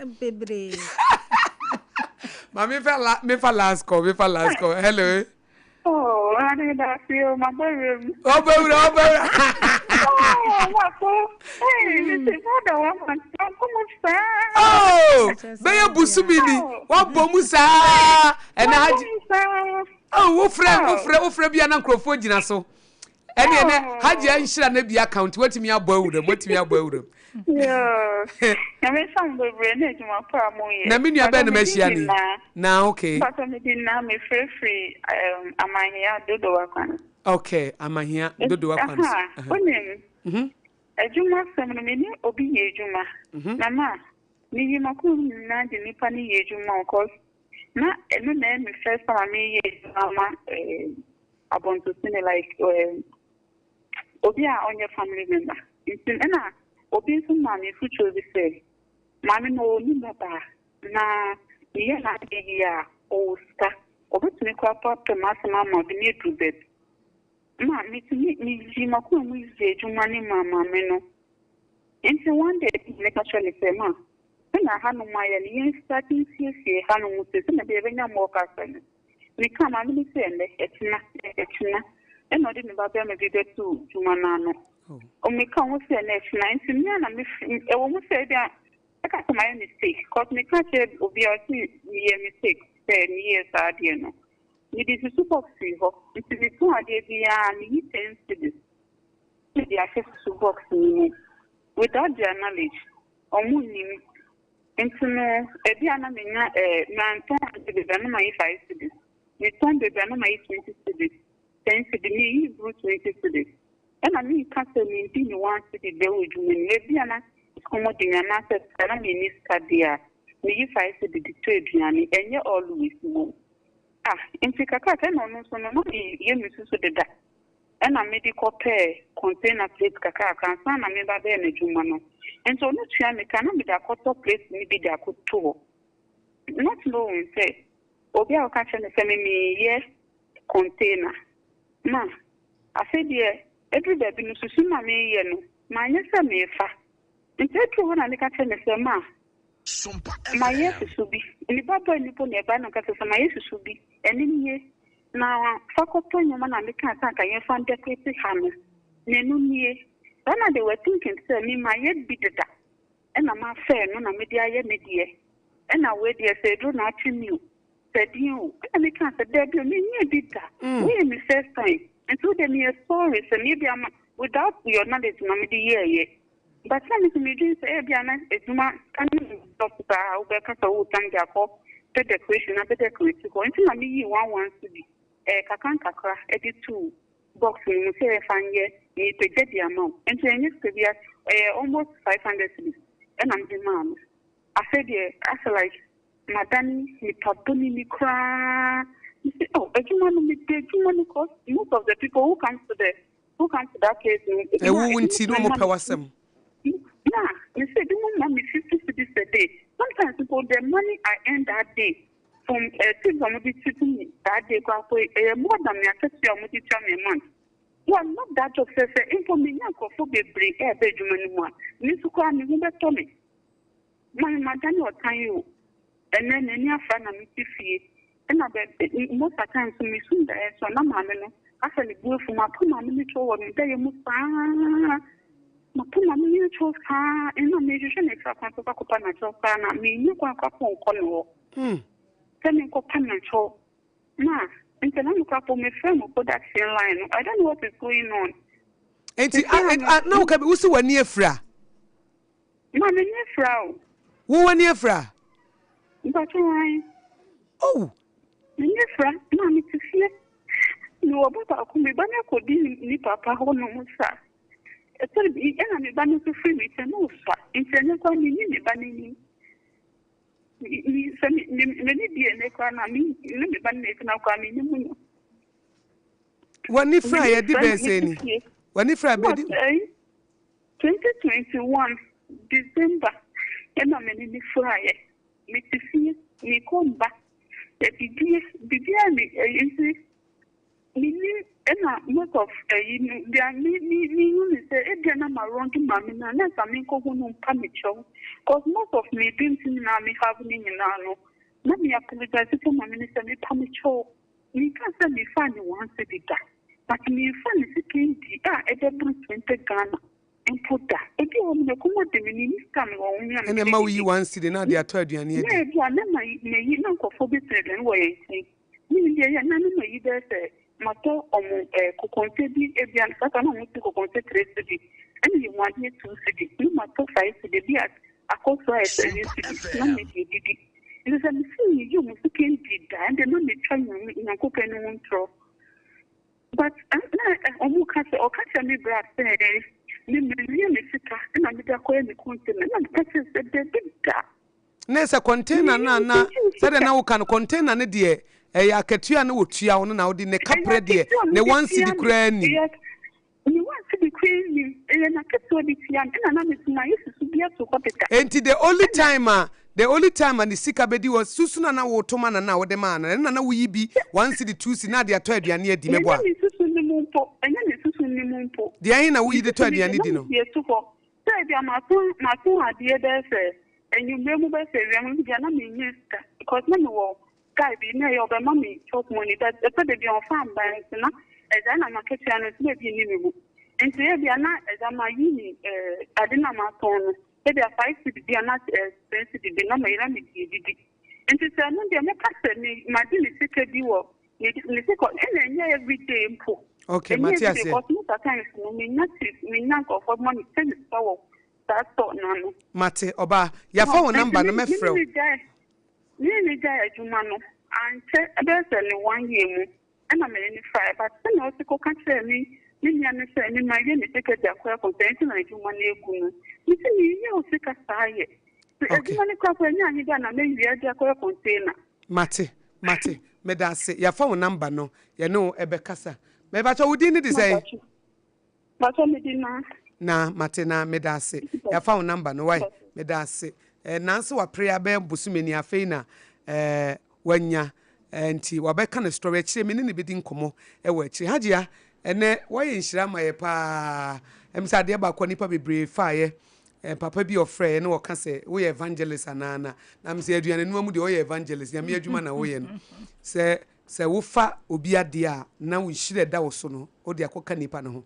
Mami me fa last call. Hello. Oh, how did I feel my baby? Oh, baby. Oh, hey, this is other one. Oh, Baya Busubini. What bomusa? And I oh, friend, be an uncle for Ginaso. And then had you insured be account? What me about them? Yeah. I mean, some the brain to my family. Na mini abena meshiani. Na okay. But I didn't know me free. Am I here? Do the work on. Okay, am I here? Do the work on. What name? Ejuma semno meni obi ye ejuma. Mama, me makuru na de nipa ni ye ejuma cause na eno na me first time me ye mama abonto sine like obi a on your family member. Intin na obi so mama future be say mama no ni baba na ye na de ya o sta obi tumi kwa papa mama de ni do bed. Ma me makuru mu ye ejuma ni mama me no. Until one day, make actually say, Ma, when I had no my alien starting CC, Hanu Musis, and the baby more person. We come and we say, Etina, and not in the Babam to Manano. Oh, me come with the next 9 to me, and I almost say that I got my mistake, because me catch it will be a mistake 10 years, I didn't know. It is a super fever. It is a 2 idea beyond he tends to this. The access to box me. Without their knowledge, Omunim, Intimate, Ediana Mina, Manton, the Banama 5 cities. We turn the Banama 20 cities, 10 to the knee, root 20 cities. And I mean, Castle in one city, there would mean Ediana, Commoding an asset, and I mean, Cadia, me 5 cities, Adriani, and you're always more. In Tikaka, and on so no money, you miss the that. And a medical pay container plate kaka can san a member there in Jumano. And so not sure me cannot be the quarter place, maybe they could tour. Not knowing, say, Obia catching the semi yes container. Ma, I said, yeah, every day been to see my me, my yes, I may fa. And take you when I look at the ma. My yes should be in the Baba and Nippon, a banner cat as my yes should be, and in ye. Now, Fakoto, your man, and the cat, I found the crazy hammer. Nenumie. Then they were thinking, sir, me my yet be the da. And I'm a fair, no, I'm media, media. And I wait, dear, said, do not you. Said you, and the cat said, there be me did that. We in the first time. And so they me a story, so maybe I'm without your knowledge, no, media. But some me do say, Biana, it's my coming doctor, I'll be a cat of Tangapo, the decoration, a better critical. Until I mean, one wants to be. Kakan kakra edit 2 box in say fanye ni to get the amount and to any to be almost 500 cities and I'm the mom. I said I feel like madam ni papuni ni kra. You say oh you want to cost most of the people who come to that case e won't see no more powersem. Yeah, you say do want me 50 cities a day. Sometimes people the money I earn that day from things I'm sitting that day, more than me, I said, I'm going to tell me a month. Well, not that of say, information for the break, a bedroom anymore. Miss Kwan, you never told me. My madam will tell you, and then any fan of me, and I bet most of the time to me soon there, so no man, I said, go for my poor mammy to one day, you must my poor mammy chose car, and no major extra natural car, and I mean, you can't call on. Sending co-penmanship. Ma, until I'm couple my friend will put that same line. I don't know what is going on. And no, can we see one near fra? Mamma, near Frau. Who one near fra? But why? Oh, near Fra, Mammy to see it. No, but I could be banner could be Papa, who knows, sir. It's a big enemy banner to free me, and no, sir. It's a new one in the banning. Many be an economy, let me ban it now coming. When if I did say, when if I 2021 December, and I'm in Friday. Me to see me come back. The began most of they are me say again I'm around to mammy and let I mean go home panic show. Because most of me didn't now me having now. Let me apologize to my minister me panic show. Me can't say me find one city that. But me find the king at the Bruce Ghana and put that. If you want to come out the minister and the Maui once city now they are told you and yeah, you know, for this and way. Me, none of my either say. Mato consider Ebian Satana to consider city. And you want me to city. You mato 5 city be at AKOSUA city. It is a machine you must did that and then only trying in a cook and throw. But I'm catch me brat ni me sika na me da koye ni container na me pese se de da nessa container na said na wo kan container ne de ya akatua ne wotua wo na wo de ne kapre de ne once di kra ni ni once di kra ni na keto di tia na me na yesu bia to ko peta enti the only time and the sika bedi was susuna na wo to mana na wo de mana na wo yi bi once di two si na de ato aduane adi mebo a de ayin na wo yi de to aduane di no say dia ma to ade de se enyu memu be se wi am dia na me nyesta because na me wo guy bi na yo be mami chop money that the be on farm bank na eza na market ya no se bi ni memu enti e bia na eza ma yi ade na ma to no e bia 5 cedi bia na cedi bi na ma ira mi di enti se no de me ka se ni ma di ni sike bi wo ni se ko e na every day mpo okay Matias because sometimes no me not for money send power that's all no Mate oba ya phone number no me frɛ ni jai adwuma no ante ebe se ni 1 year mu na me ni 5 but se no se ko ka kire ni nya ne se ni ma ye ni take ja kwa content na adwuma na egu no ni se ni ye o se ka saaye adwuma ni kwa nya anyi da na me wi ja kwa container Mate me da se ya phone number no ye no ebe kasa me ba cho wudi ni di say ba cho me di na mate na me da se ya phone number no why me da se nanse wa prayer be busumeni afei na wanya enti wabeka na story kire me ne bedi nkomo wa kire hagea ene waye nhira maye pa emsade ba kwa nipa bebre faaye papa bi ofre ne woka se wo ye evangelist anana na mse aduane no mu de wo ye evangelist ya me adwuma na wo ye no se wo fa obi ade a na wo nhire da wo so no wo de akoka nipa ne ho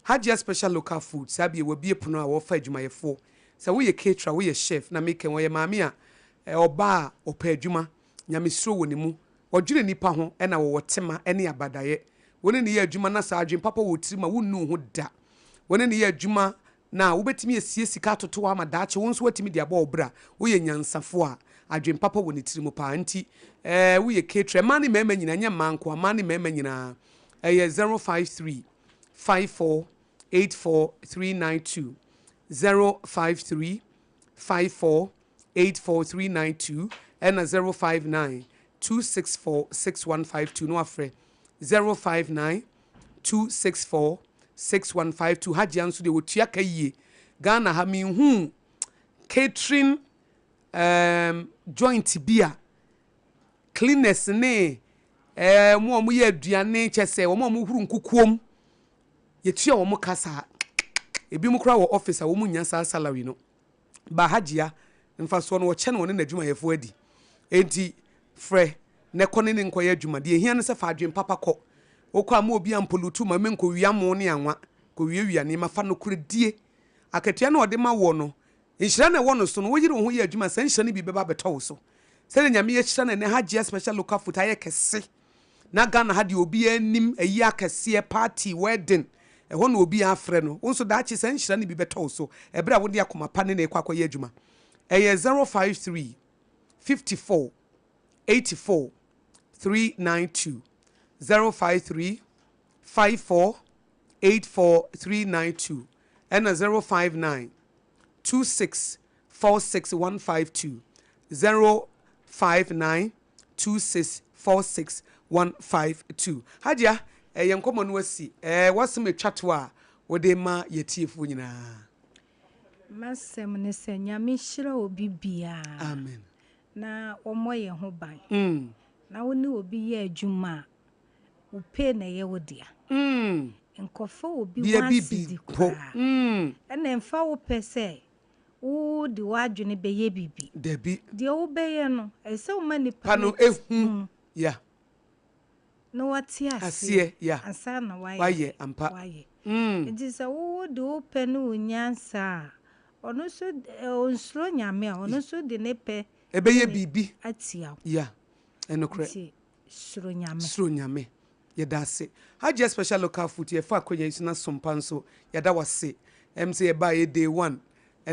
hagea special local food sabi wo bie pono a wo fa adwuma ye fo se wo ye caterer wo ye chef na make wo ye maame a oba opa adwuma nyamesro wo ne mu odwire nipa ho na wo wotema ene abadaye woni ne ye adwuma na sa adwen papa wo tiri ma wonu ho da woni ne ye adwuma na wo betimi esie sika toto ama daache won so watimi de aba obra wo ye nyansafo a adwen papa wo ne tiri mu pa anti wo ye caterer mani mema nyina nya manko mani mema nyina 053 54 84392 053 54 84392 and 059 264 6152 no afre 059 264 6152 hagea nso de wotua kaye Ghana ha mi hu catering joint bia cleaners ne mo ye aduane chese mo huru nkukuom yetua wo kasa ebi mu kra wo office a wo mu nya salary no ba hagea mfa so no wo che no ne adwuma yefo adi enti frɛ ne kone ne nkoye adwuma de ehia ne se fa adwen papa kɔ okwa ma obi ampolutu ma menko wiamo ne anwa ko wiewia ne mafa no kuredie akatua na ode ma wo no nhira na wo no so no wo yire ho ye adwuma san nhira ne bi beba betɔ so sɛ nyame ye hyira na ne hagea special local food aye kese na Ghana ha de obi anim ayi akese party wedding ho na obi afrɛ no wo so da achi san nhira ne bi betɔ so ebra wo de akoma pa ne na ekwa akɔye adwuma 053 54 84 392 053 54 84 392 and 059 26 46 152 059 26 46 152 hagea yenkomo no asi wasem etwato a wode ma yetiefo nyina masem ne senya me hira obi bia amen na omoye ho ban na woni obi ye adwuma upe na ye wodia nkofo obi wasidi ko ene mfa wo pese wo di wadwene beye bibi debi de wo beye no ese wo mani pano ehu ya no wati asie ya ansa na waye ampa waye nti se wo di wo pe no nyansa ono so onsro nyame a ono so de ne pe ebeye bibi atia ya enokre sro nyame yedase hagea special local food ye fa akonya isuna sompa nso yeda wase MC ye ba ye day 1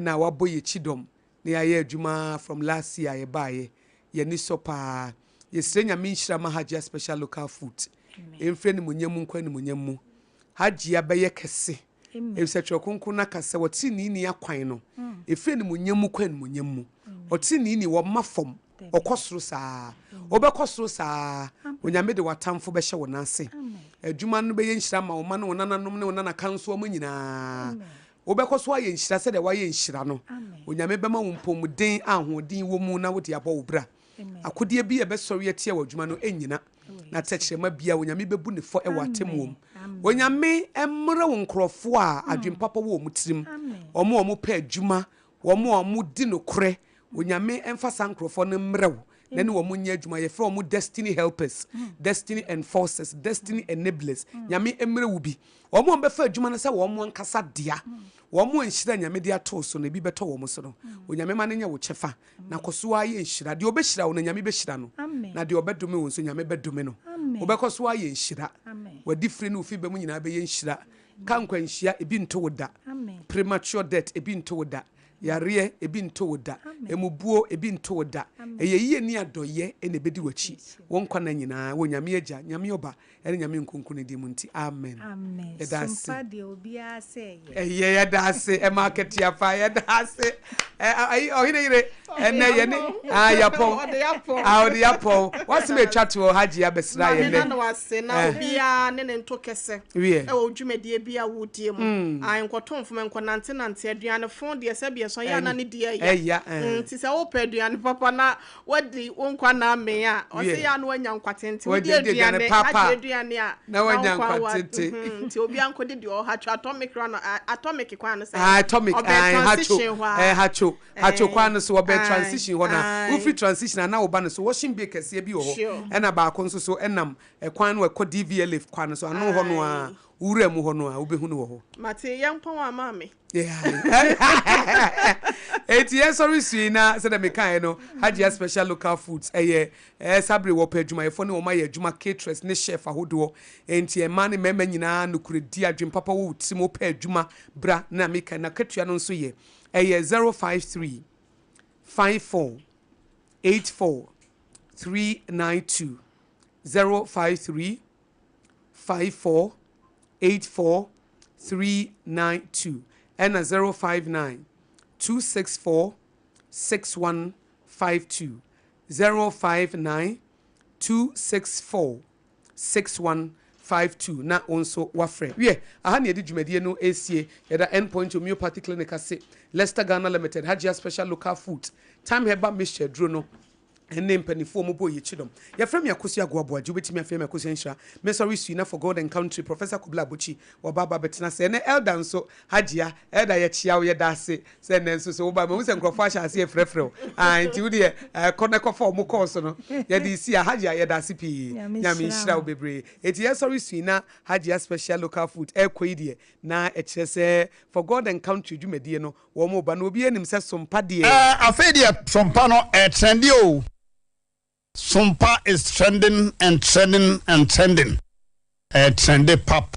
na wabo ye chidom na ye adwuma from last year ye ba ye ni sopa ye sre nyame nhira ma hagea special local food emfre ni munyam nkwa ni munyam mu hagea be ye kese Ebisetro kunku na kase woti ni akwan no. Efe ni munyam kwan munyam mu. Oti ni wo mafom. Okosoro saa. Obekosoro saa. Onyame de watamfo be hye wo nase. Adwuma no be yenhyira ma wo ma no nananom ne wo nana kanso mu nyina. Obekosoro aye nhyira se de wa ye nhyira no. Onyame be ma wo mpomuden ahoden wo mu na wo de abo wo bra. Akodie bi ebesori atia wo adwuma no enyina. Na tekirema bia onyame bebu ne fo e watemom. Onyame emre wo nkrofo a adwempapa wo mutirim. Omo pa adwuma, omo di no kore. Onyame emfasa nkrofo no mrew. Nene wo nya adwuma ye fra omo destiny helpers, destiny enforcers, destiny enablers. Nyame emre wo bi. Omo befa adwuma no se wo mo nkasa dia. Womo enhyira nyame de ato so na bi beto wo mo so no. Onyame ma nya wo chefa. Na koso aye enhyira. De obehira wo na nyame behira no. Na de obedome wo so nyame bedome no. Obekoso aye enhyira. Wadi free no fi be mu nyina be ye enhyira. Kankwa enhyia ebi nto woda. Premature death ebi nto woda. Yare ebi nto woda. Emubuo ebi nto woda. Eyeye ni adoye ene bedi wachi. Wonkwa na nyina wo nyame agya, nyame oba, ene nyame nkonko ne di mu nti. Amen. Sompa de obi ase. Ye dase e market ya fa ye dase. Ohine ire ene ye ni yapo. Odi yapo. What's me chat wo haji abesra ye ne. Na wase na obi a ne nto kese. E wo dwumade bia wodie mu. An kwotomfo men kwanante nante aduane fon de se so ya na ne dia ya. Ti se wo pe aduane papa na wadi wonkwa na me a. O se ya no wanya nkwatente. Wodi aduane papa. Aduane a. Na wanya nkwatente. Ti obi anko de o hacho atomic kwan no se. Atomic hacho kwan no so be transition ho na. Wo free transition na wo ba no so washing be kese bi wo ho. E na ba ko nso so enam kwan no e ko DVLF kwan no so ano ho no a wura mu ho no a wo be hu no ho. Mate yampon ama me. Yeah. Eti sorry suina said me kan no Hajia special local foods sabre wo pa adwuma yefo ne wo ma ye adwuma caterers ne chef ahodo enti e ma ne mema nyina no kuredi adwem papa wo timo pa adwuma bra na me kan na katua no nso ye 053 54 84 392 053 54 84 392 and 059 264 6152 059 264 6152 na onso wafre we aha ne edi dwumadie no esie yeda endpoint homeopathy clinic ase Leicester Ghana Limited Hajia special local food time heba mixture dro no ene mpanifo mo boye chidom ya frame AKOSUA ABOAGYE wetimi aframe AKOSUA nsha mesori suina for God and country Professor Kubla Bochi wa baba betina se ne elder nso Hajia elder ya chia wo yeda ase se ne nso so ba mo se nkrofo asha ase efrefre anti wo de konekofo mo course no ya de isi Hajia yeda ase pi nyame nshira wo bebre eti ya sorry suina Hajia special local food ekoidie na ekire se for God and country dwumadie no wo mo ba no obi enim se sompa de afedie sompa no trendy o Sompa is trending and trending and trending. Trendy pop.